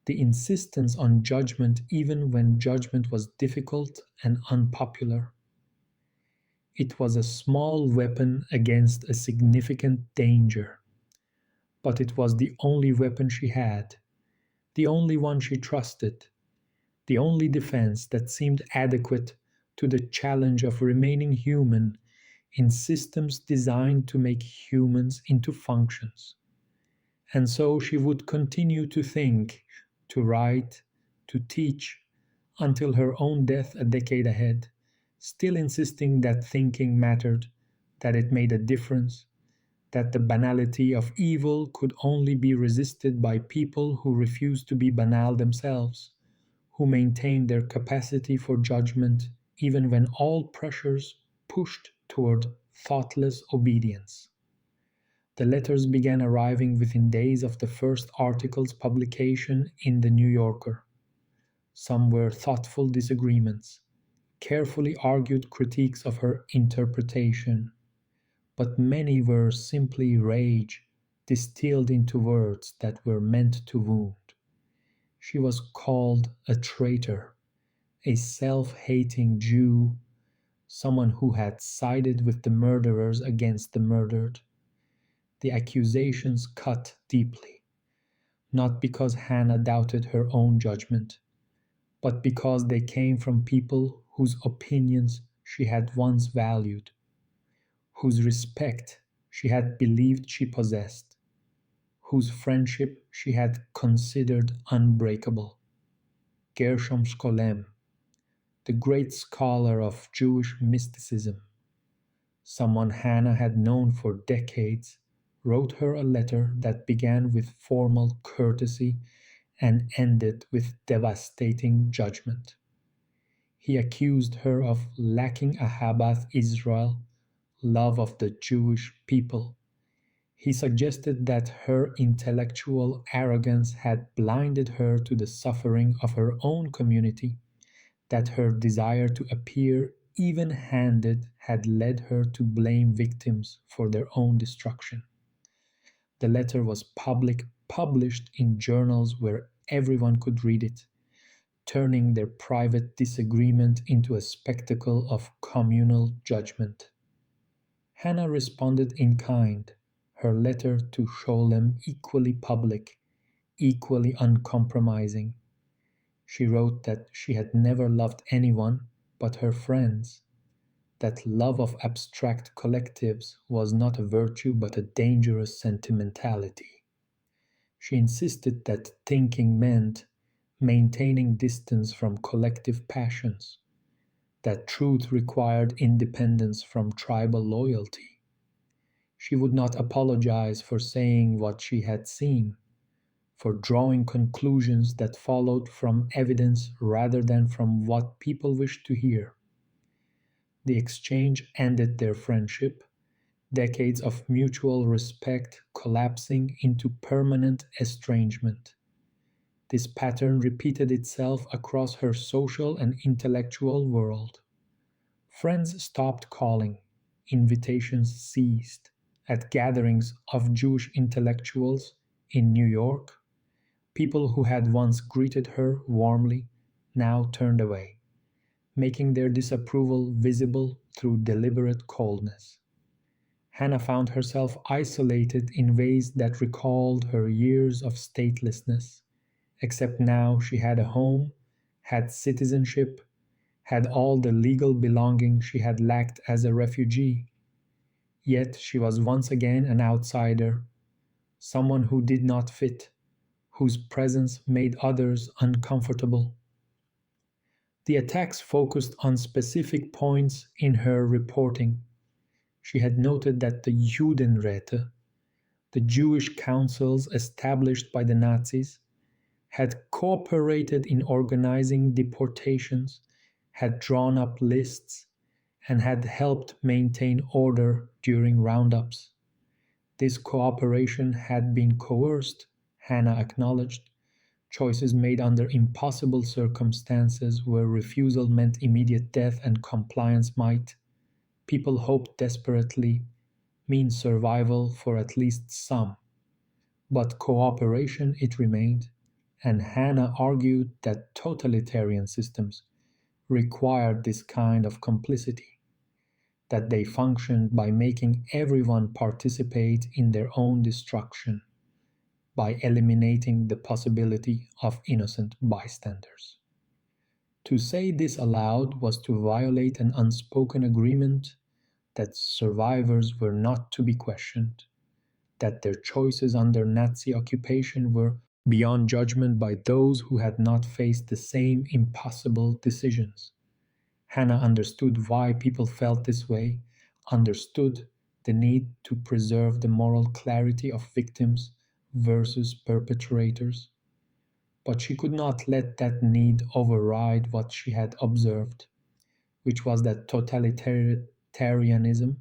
the insistence on judgment even when judgment was difficult and unpopular. It was a small weapon against a significant danger, but it was the only weapon she had, the only one she trusted, the only defense that seemed adequate to the challenge of remaining human in systems designed to make humans into functions. And so she would continue to think, to write, to teach, until her own death a decade ahead, still insisting that thinking mattered, that it made a difference, that the banality of evil could only be resisted by people who refused to be banal themselves, who maintained their capacity for judgment even when all pressures pushed toward thoughtless obedience. The letters began arriving within days of the first article's publication in the New Yorker. Some were thoughtful disagreements, carefully argued critiques of her interpretation, but many were simply rage distilled into words that were meant to wound. She was called a traitor, a self hating Jew, someone who had sided with the murderers against the murdered. The accusations cut deeply, not because Hannah doubted her own judgment, but because they came from people whose opinions she had once valued, whose respect she had believed she possessed, whose friendship she had considered unbreakable. Gershom Scholem, the great scholar of Jewish mysticism, someone Hannah had known for decades, wrote her a letter that began with formal courtesy and ended with devastating judgment. He accused her of lacking Ahabath Israel, love of the Jewish people. He suggested that her intellectual arrogance had blinded her to the suffering of her own community, that her desire to appear even handed had led her to blame victims for their own destruction. The letter was published in journals where everyone could read it, turning their private disagreement into a spectacle of communal judgment. Hannah responded in kind, her letter to Sholem equally public, equally uncompromising. She wrote that she had never loved anyone but her friends, that love of abstract collectives was not a virtue but a dangerous sentimentality. She insisted that thinking meant maintaining distance from collective passions, that truth required independence from tribal loyalty. She would not apologize for saying what she had seen, for drawing conclusions that followed from evidence rather than from what people wished to hear. The exchange ended their friendship, decades of mutual respect collapsing into permanent estrangement. This pattern repeated itself across her social and intellectual world. Friends stopped calling, invitations ceased. At gatherings of Jewish intellectuals in New York, people who had once greeted her warmly now turned away, making their disapproval visible through deliberate coldness. Hannah found herself isolated in ways that recalled her years of statelessness, except now she had a home, had citizenship, had all the legal belonging she had lacked as a refugee. Yet she was once again an outsider, someone who did not fit, whose presence made others uncomfortable. The attacks focused on specific points in her reporting. She had noted that the Judenräte, the Jewish councils established by the Nazis, had cooperated in organizing deportations, had drawn up lists, and had helped maintain order during roundups. This cooperation had been coerced, Hannah acknowledged, choices made under impossible circumstances where refusal meant immediate death and compliance might, people hoped desperately, mean survival for at least some. But cooperation it remained, and Hannah argued that totalitarian systems required this kind of complicity, that they functioned by making everyone participate in their own destruction, by eliminating the possibility of innocent bystanders. To say this aloud was to violate an unspoken agreement that survivors were not to be questioned, that their choices under Nazi occupation were beyond judgment by those who had not faced the same impossible decisions. Hannah understood why people felt this way, understood the need to preserve the moral clarity of victims versus perpetrators, but she could not let that need override what she had observed, which was that totalitarianism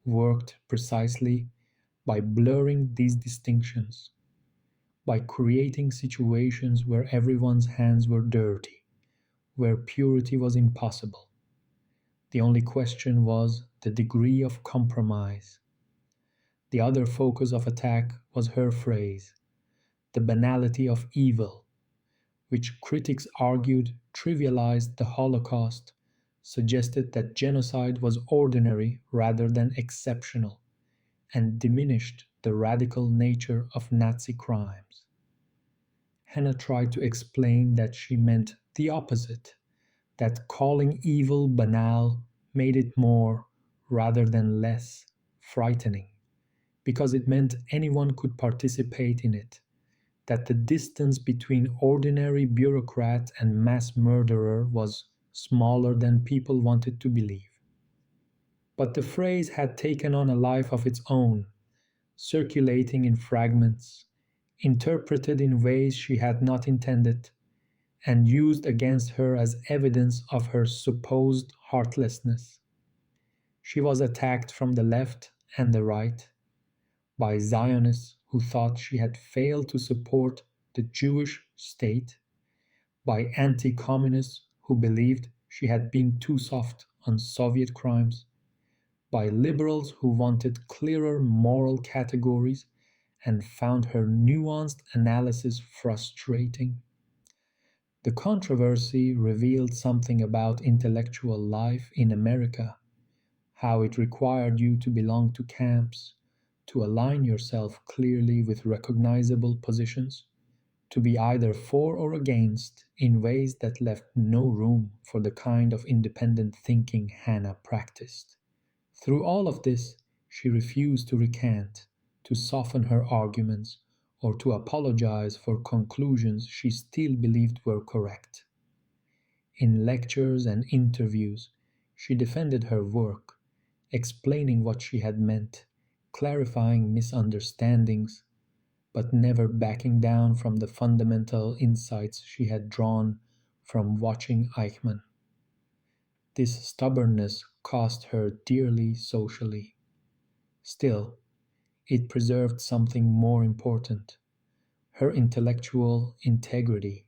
worked precisely by blurring these distinctions, by creating situations where everyone's hands were dirty, where purity was impossible. The only question was the degree of compromise. The other focus of attack was her phrase, the banality of evil, which critics argued trivialized the Holocaust, suggested that genocide was ordinary rather than exceptional, and diminished the radical nature of Nazi crimes. Hannah tried to explain that she meant the opposite, that calling evil banal made it more, rather than less, frightening, because it meant anyone could participate in it, that the distance between ordinary bureaucrat and mass murderer was smaller than people wanted to believe. But the phrase had taken on a life of its own, circulating in fragments, interpreted in ways she had not intended, and used against her as evidence of her supposed heartlessness. She was attacked from the left and the right by Zionists who thought she had failed to support the Jewish state, by anti communists who believed she had been too soft on Soviet crimes, by liberals who wanted clearer moral categories and found her nuanced analysis frustrating. The controversy revealed something about intellectual life in America, how it required you to belong to camps, to align yourself clearly with recognizable positions, to be either for or against in ways that left no room for the kind of independent thinking Hannah practiced. Through all of this, she refused to recant, to soften her arguments, or to apologize for conclusions she still believed were correct. In lectures and interviews, she defended her work, explaining what she had meant, clarifying misunderstandings, but never backing down from the fundamental insights she had drawn from watching Eichmann. This stubbornness cost her dearly socially. Still, it preserved something more important, her intellectual integrity,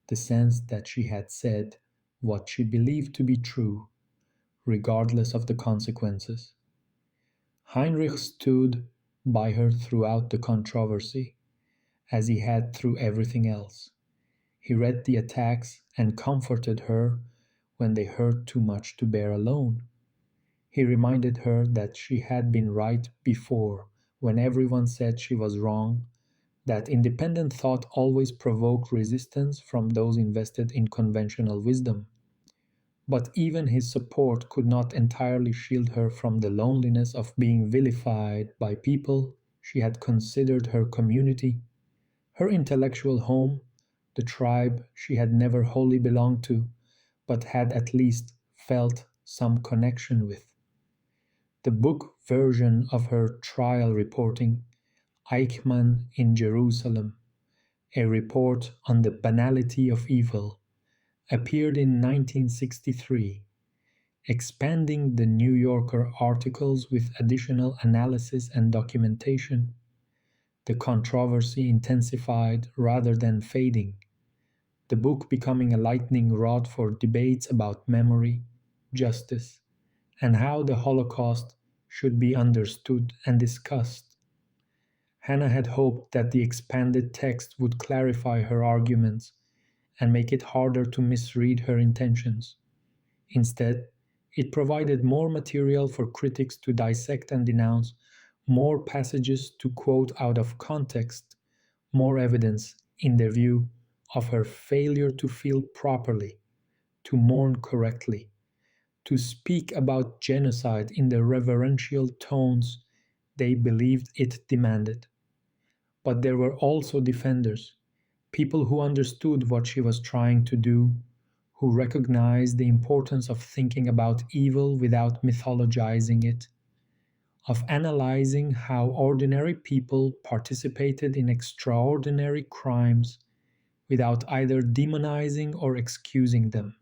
the sense that she had said what she believed to be true, regardless of the consequences. Heinrich stood by her throughout the controversy, as he had through everything else. He read the attacks and comforted her when they hurt too much to bear alone. He reminded her that she had been right before when everyone said she was wrong, that independent thought always provoked resistance from those invested in conventional wisdom. But even his support could not entirely shield her from the loneliness of being vilified by people she had considered her community, her intellectual home, the tribe she had never wholly belonged to, but had at least felt some connection with. The book version of her trial reporting, Eichmann in Jerusalem, a report on the banality of evil, appeared in 1963, expanding the New Yorker articles with additional analysis and documentation. The controversy intensified rather than fading, the book becoming a lightning rod for debates about memory, justice, and how the Holocaust should be understood and discussed. Hannah had hoped that the expanded text would clarify her arguments and make it harder to misread her intentions. Instead, it provided more material for critics to dissect and denounce, more passages to quote out of context, more evidence, in their view, of her failure to feel properly, to mourn correctly, to speak about genocide in the reverential tones they believed it demanded. But there were also defenders, people who understood what she was trying to do, who recognized the importance of thinking about evil without mythologizing it, of analyzing how ordinary people participated in extraordinary crimes without either demonizing or excusing them.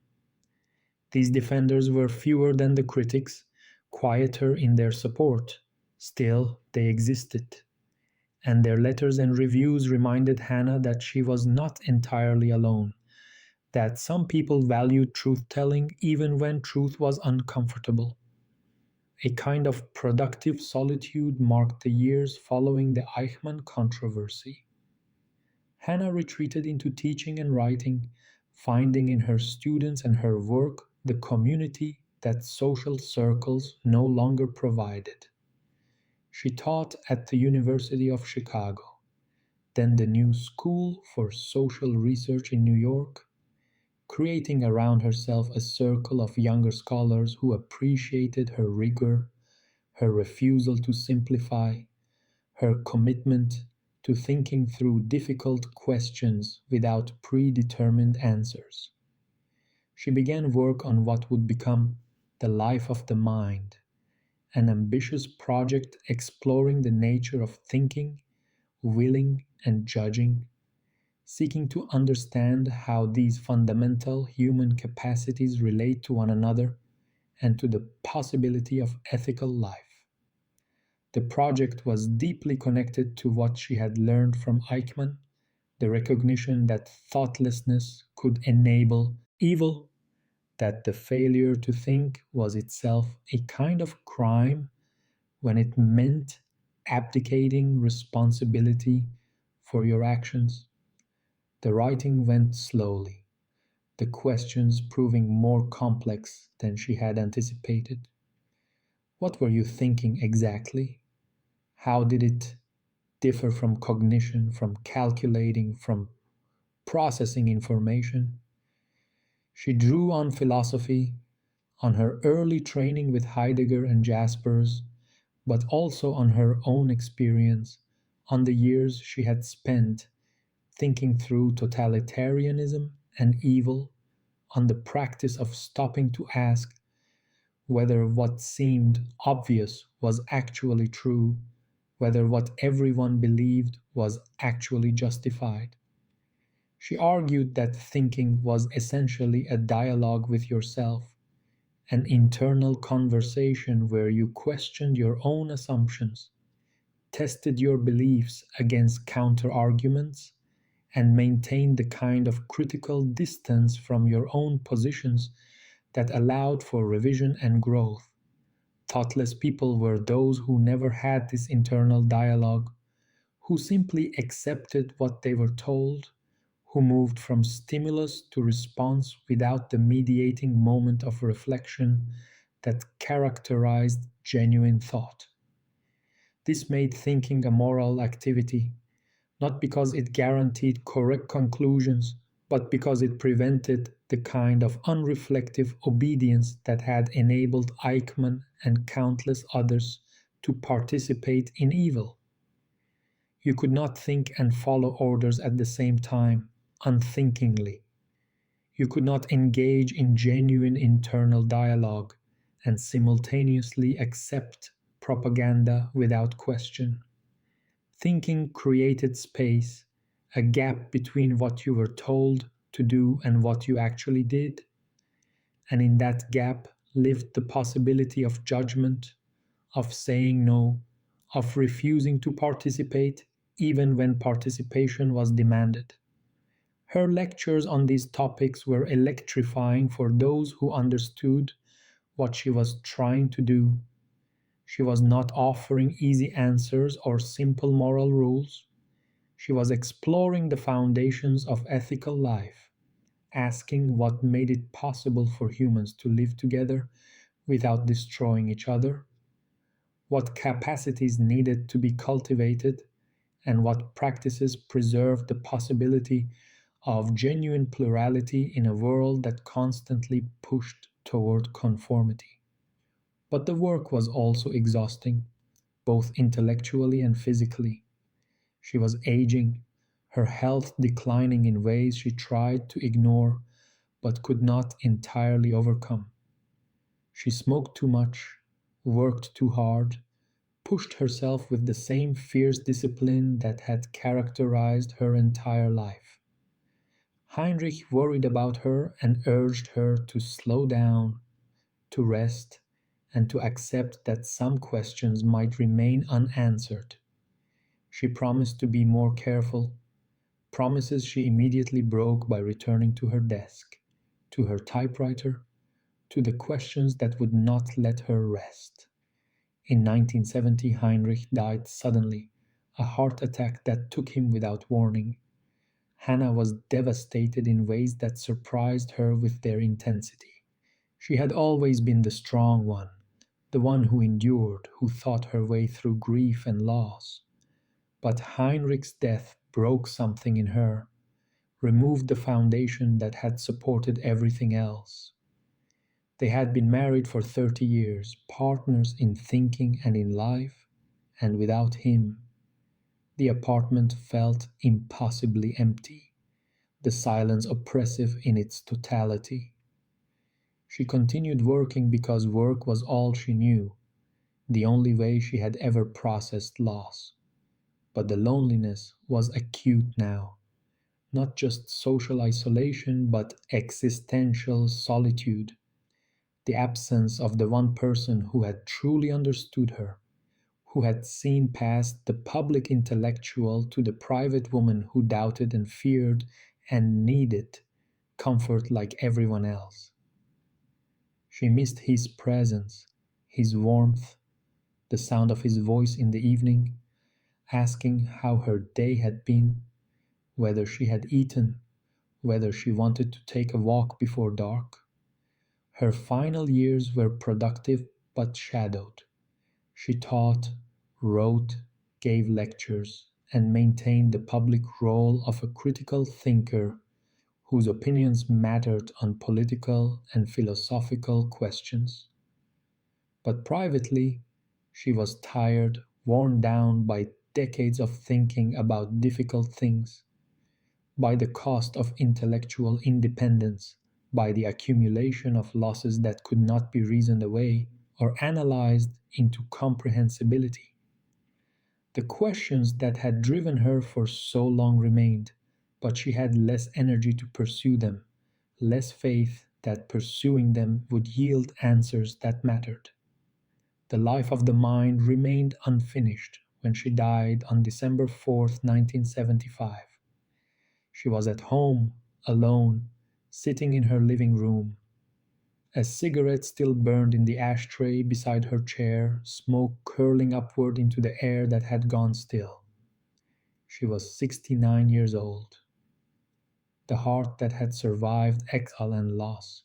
These defenders were fewer than the critics, quieter in their support. Still, they existed, and their letters and reviews reminded Hannah that she was not entirely alone, that some people valued truth telling even when truth was uncomfortable. A kind of productive solitude marked the years following the Eichmann controversy. Hannah retreated into teaching and writing, finding in her students and her work the community that social circles no longer provided. She taught at the University of Chicago, then the New School for Social Research in New York, creating around herself a circle of younger scholars who appreciated her rigor, her refusal to simplify, her commitment to thinking through difficult questions without predetermined answers. She began work on what would become the life of the mind, an ambitious project exploring the nature of thinking, willing, and judging, seeking to understand how these fundamental human capacities relate to one another and to the possibility of ethical life. The project was deeply connected to what she had learned from Eichmann, the recognition that thoughtlessness could enable evil, that the failure to think was itself a kind of crime when it meant abdicating responsibility for your actions. The writing went slowly, the questions proving more complex than she had anticipated. What were you thinking exactly? How did it differ from cognition, from calculating, from processing information? She drew on philosophy, on her early training with Heidegger and Jaspers, but also on her own experience, on the years she had spent thinking through totalitarianism and evil, on the practice of stopping to ask whether what seemed obvious was actually true, whether what everyone believed was actually justified. She argued that thinking was essentially a dialogue with yourself, an internal conversation where you questioned your own assumptions, tested your beliefs against counter arguments, and maintained the kind of critical distance from your own positions that allowed for revision and growth. Thoughtless people were those who never had this internal dialogue, who simply accepted what they were told, who moved from stimulus to response without the mediating moment of reflection that characterized genuine thought. This made thinking a moral activity, not because it guaranteed correct conclusions, but because it prevented the kind of unreflective obedience that had enabled Eichmann and countless others to participate in evil. You could not think and follow orders at the same time, unthinkingly. You could not engage in genuine internal dialogue and simultaneously accept propaganda without question. Thinking created space, a gap between what you were told to do and what you actually did, and in that gap lived the possibility of judgment, of saying no, of refusing to participate even when participation was demanded. Her lectures on these topics were electrifying for those who understood what she was trying to do. She was not offering easy answers or simple moral rules. She was exploring the foundations of ethical life, asking what made it possible for humans to live together without destroying each other, what capacities needed to be cultivated, and what practices preserved the possibility of genuine plurality in a world that constantly pushed toward conformity. But the work was also exhausting, both intellectually and physically. She was aging, her health declining in ways she tried to ignore, but could not entirely overcome. She smoked too much, worked too hard, pushed herself with the same fierce discipline that had characterized her entire life. Heinrich worried about her and urged her to slow down, to rest, and to accept that some questions might remain unanswered. She promised to be more careful, promises she immediately broke by returning to her desk, to her typewriter, to the questions that would not let her rest. In 1970, Heinrich died suddenly, a heart attack that took him without warning. Hannah was devastated in ways that surprised her with their intensity. She had always been the strong one, the one who endured, who thought her way through grief and loss. But Heinrich's death broke something in her, removed the foundation that had supported everything else. They had been married for 30 years, partners in thinking and in life, and without him, the apartment felt impossibly empty, the silence oppressive in its totality. She continued working because work was all she knew, the only way she had ever processed loss. But the loneliness was acute now, not just social isolation, but existential solitude, the absence of the one person who had truly understood her, who had seen past the public intellectual to the private woman who doubted and feared and needed comfort like everyone else. She missed his presence, his warmth, the sound of his voice in the evening, asking how her day had been, whether she had eaten, whether she wanted to take a walk before dark. Her final years were productive but shadowed. She taught, wrote, gave lectures, and maintained the public role of a critical thinker whose opinions mattered on political and philosophical questions. But privately, she was tired, worn down by decades of thinking about difficult things, by the cost of intellectual independence, by the accumulation of losses that could not be reasoned away or analyzed into comprehensibility. The questions that had driven her for so long remained, but she had less energy to pursue them, less faith that pursuing them would yield answers that mattered. The life of the mind remained unfinished when she died on December 4th, 1975. She was at home, alone, sitting in her living room. A cigarette still burned in the ashtray beside her chair, smoke curling upward into the air that had gone still. She was 69 years old. The heart that had survived exile and loss,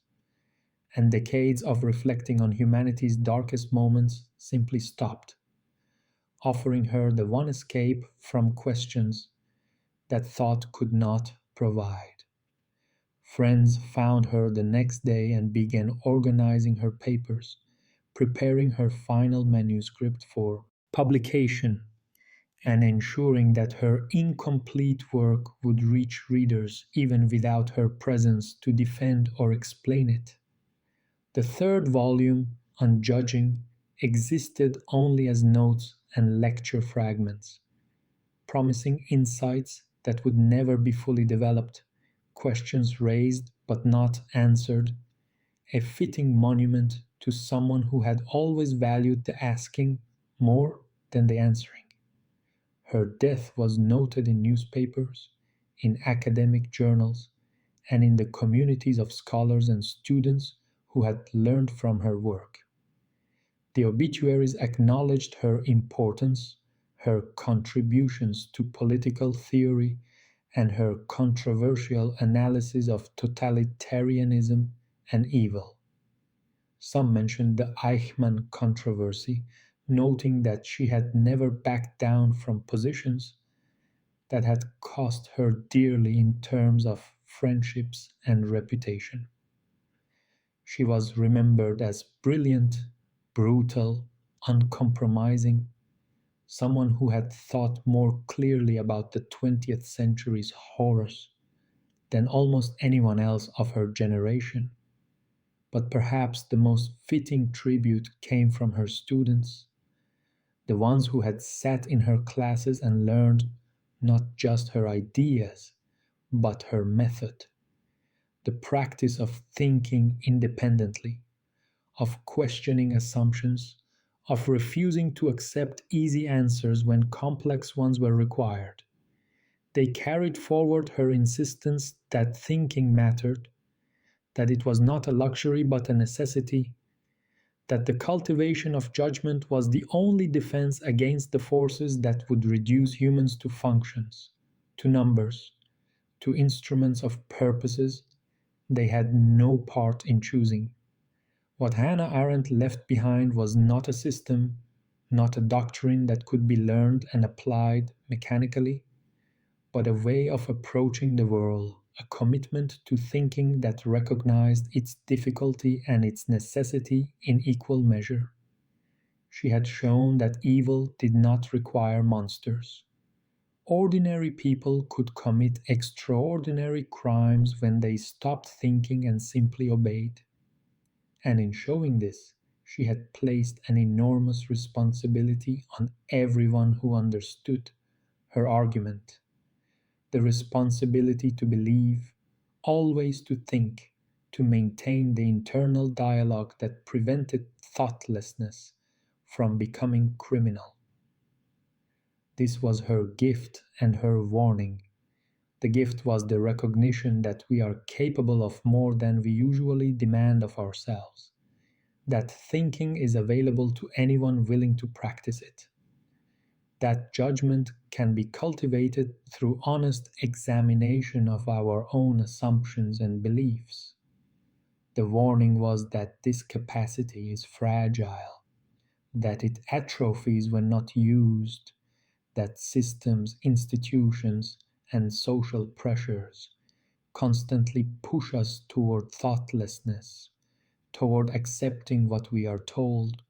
and decades of reflecting on humanity's darkest moments simply stopped, offering her the one escape from questions that thought could not provide. Friends found her the next day and began organizing her papers, preparing her final manuscript for publication, and ensuring that her incomplete work would reach readers even without her presence to defend or explain it. The third volume, on judging, existed only as notes and lecture fragments, promising insights that would never be fully developed, questions raised but not answered, a fitting monument to someone who had always valued the asking more than the answering. Her death was noted in newspapers, in academic journals, and in the communities of scholars and students who had learned from her work. The obituaries acknowledged her importance, her contributions to political theory, and her controversial analysis of totalitarianism and evil. Some mentioned the Eichmann controversy, noting that she had never backed down from positions that had cost her dearly in terms of friendships and reputation. She was remembered as brilliant, brutal, uncompromising, someone who had thought more clearly about the 20th century's horrors. than almost anyone else of her generation. But perhaps the most fitting tribute came from her students, the ones who had sat in her classes and learned not just her ideas, but her method, the practice of thinking independently, of questioning assumptions, of refusing to accept easy answers when complex ones were required. They carried forward her insistence that thinking mattered, that it was not a luxury but a necessity, that the cultivation of judgment was the only defense against the forces that would reduce humans to functions, to numbers, to instruments of purposes they had no part in choosing. What Hannah Arendt left behind was not a system, not a doctrine that could be learned and applied mechanically, but a way of approaching the world, a commitment to thinking that recognized its difficulty and its necessity in equal measure. She had shown that evil did not require monsters. Ordinary people could commit extraordinary crimes when they stopped thinking and simply obeyed. And in showing this, she had placed an enormous responsibility on everyone who understood her argument, the responsibility to believe, always to think, to maintain the internal dialogue that prevented thoughtlessness from becoming criminal. This was her gift and her warning. The gift was the recognition that we are capable of more than we usually demand of ourselves, that thinking is available to anyone willing to practice it, that judgment can be cultivated through honest examination of our own assumptions and beliefs. The warning was that this capacity is fragile, that it atrophies when not used, that systems, institutions, and social pressures constantly push us toward thoughtlessness, toward accepting what we are told,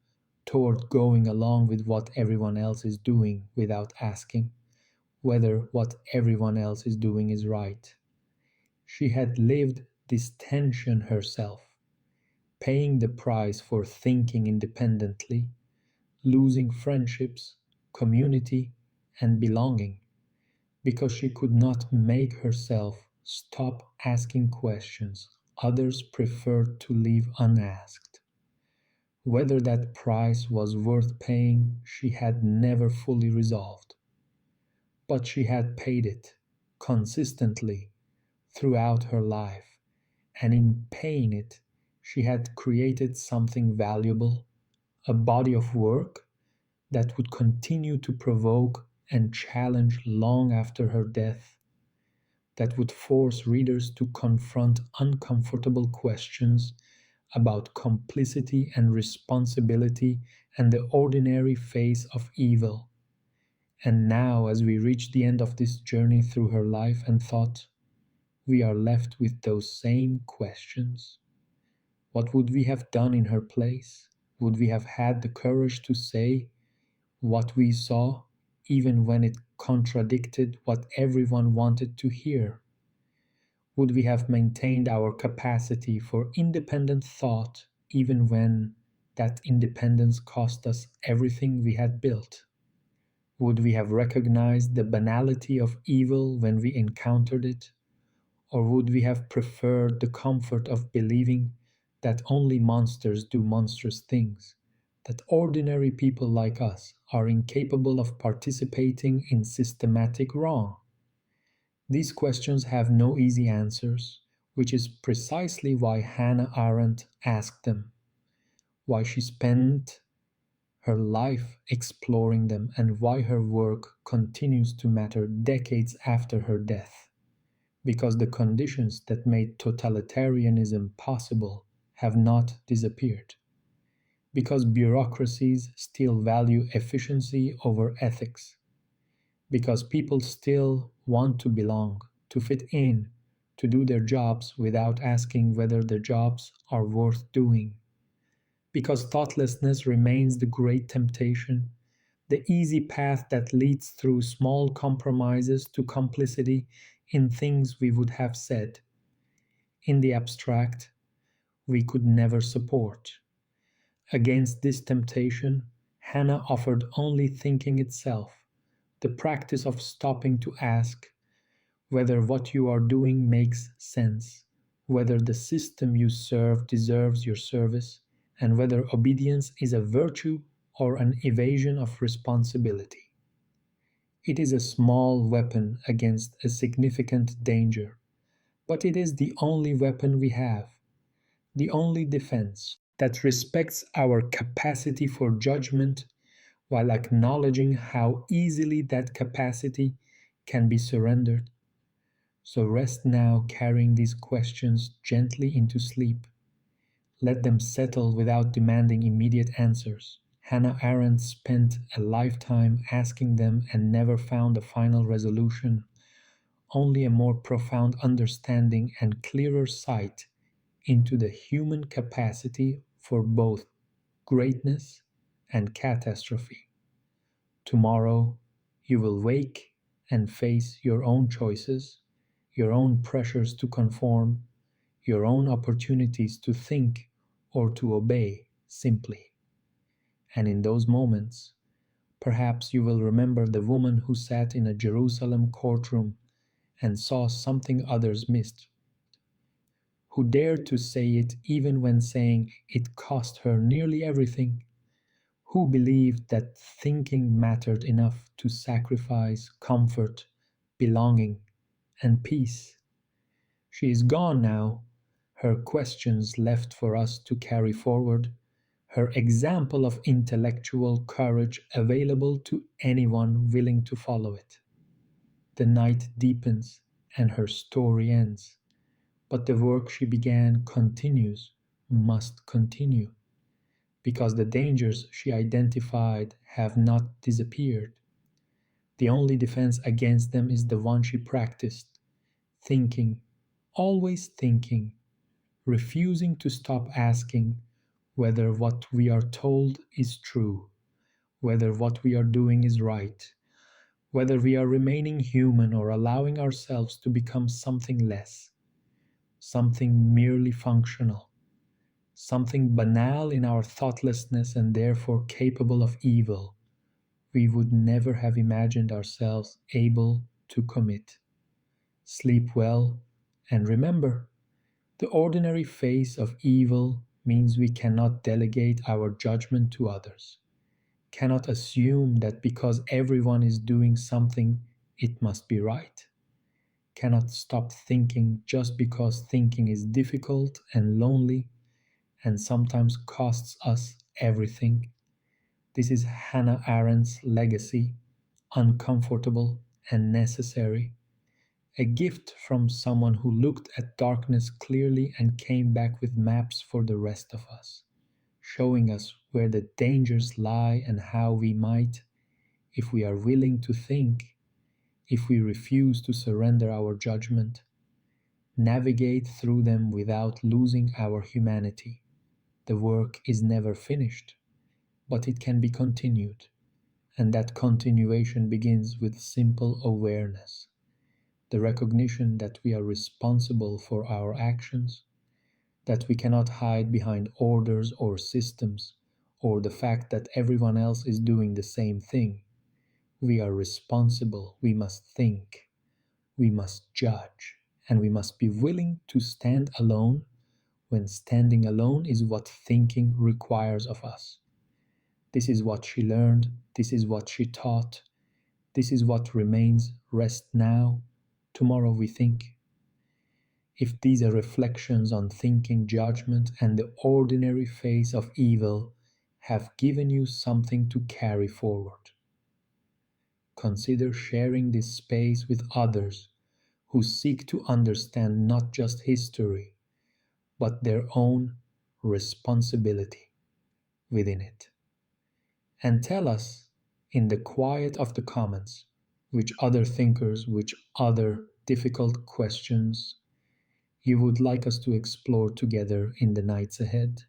toward going along with what everyone else is doing without asking whether what everyone else is doing is right. She had lived this tension herself, paying the price for thinking independently, losing friendships, community, and belonging because she could not make herself stop asking questions others preferred to leave unasked. Whether that price was worth paying, she had never fully resolved. But she had paid it consistently throughout her life, and in paying it, she had created something valuable, a body of work that would continue to provoke and challenge long after her death, that would force readers to confront uncomfortable questions about complicity and responsibility and the ordinary face of evil. And now, as we reach the end of this journey through her life and thought, we are left with those same questions. What would we have done in her place? Would we have had the courage to say what we saw, even when it contradicted what everyone wanted to hear? Would we have maintained our capacity for independent thought, even when that independence cost us everything we had built? Would we have recognized the banality of evil when we encountered it? Or would we have preferred the comfort of believing that only monsters do monstrous things, that ordinary people like us are incapable of participating in systematic wrong? These questions have no easy answers, which is precisely why Hannah Arendt asked them, why she spent her life exploring them, and why her work continues to matter decades after her death. Because the conditions that made totalitarianism possible have not disappeared. Because bureaucracies still value efficiency over ethics. Because people still want to belong, to fit in, to do their jobs without asking whether their jobs are worth doing. Because thoughtlessness remains the great temptation, the easy path that leads through small compromises to complicity in things we would have said, in the abstract, we could never support. Against this temptation, Hannah offered only thinking itself, the practice of stopping to ask whether what you are doing makes sense, whether the system you serve deserves your service, and whether obedience is a virtue or an evasion of responsibility. It is a small weapon against a significant danger, but it is the only weapon we have, the only defense that respects our capacity for judgment while acknowledging how easily that capacity can be surrendered. So rest now, carrying these questions gently into sleep. Let them settle without demanding immediate answers. Hannah Arendt spent a lifetime asking them and never found a final resolution, only a more profound understanding and clearer sight into the human capacity for both greatness and catastrophe. Tomorrow, you will wake and face your own choices, your own pressures to conform, your own opportunities to think or to obey simply. And in those moments, perhaps you will remember the woman who sat in a Jerusalem courtroom and saw something others missed, who dared to say it even when saying it cost her nearly everything, who believed that thinking mattered enough to sacrifice comfort, belonging, and peace. She is gone now, her questions left for us to carry forward, her example of intellectual courage available to anyone willing to follow it. The night deepens and her story ends, but the work she began continues, must continue, because the dangers she identified have not disappeared. The only defense against them is the one she practiced: thinking, always thinking, refusing to stop asking whether what we are told is true, whether what we are doing is right, whether we are remaining human or allowing ourselves to become something less, something merely functional, something banal in our thoughtlessness and therefore capable of evil we would never have imagined ourselves able to commit. Sleep well, and remember, the ordinary face of evil means we cannot delegate our judgment to others, cannot assume that because everyone is doing something, it must be right, cannot stop thinking just because thinking is difficult and lonely and sometimes costs us everything. This is Hannah Arendt's legacy, uncomfortable and necessary, a gift from someone who looked at darkness clearly and came back with maps for the rest of us, showing us where the dangers lie and how we might, if we are willing to think, if we refuse to surrender our judgment, navigate through them without losing our humanity. The work is never finished, but it can be continued, and that continuation begins with simple awareness, the recognition that we are responsible for our actions, that we cannot hide behind orders or systems, or the fact that everyone else is doing the same thing. We are responsible, we must think, we must judge, and we must be willing to stand alone when standing alone is what thinking requires of us. This is what she learned, this is what she taught, this is what remains. Rest now, tomorrow we think. If these are reflections on thinking, judgment, and the ordinary face of evil have given you something to carry forward, consider sharing this space with others who seek to understand not just history, but their own responsibility within it. And tell us in the quiet of the comments which other thinkers, which other difficult questions you would like us to explore together in the nights ahead.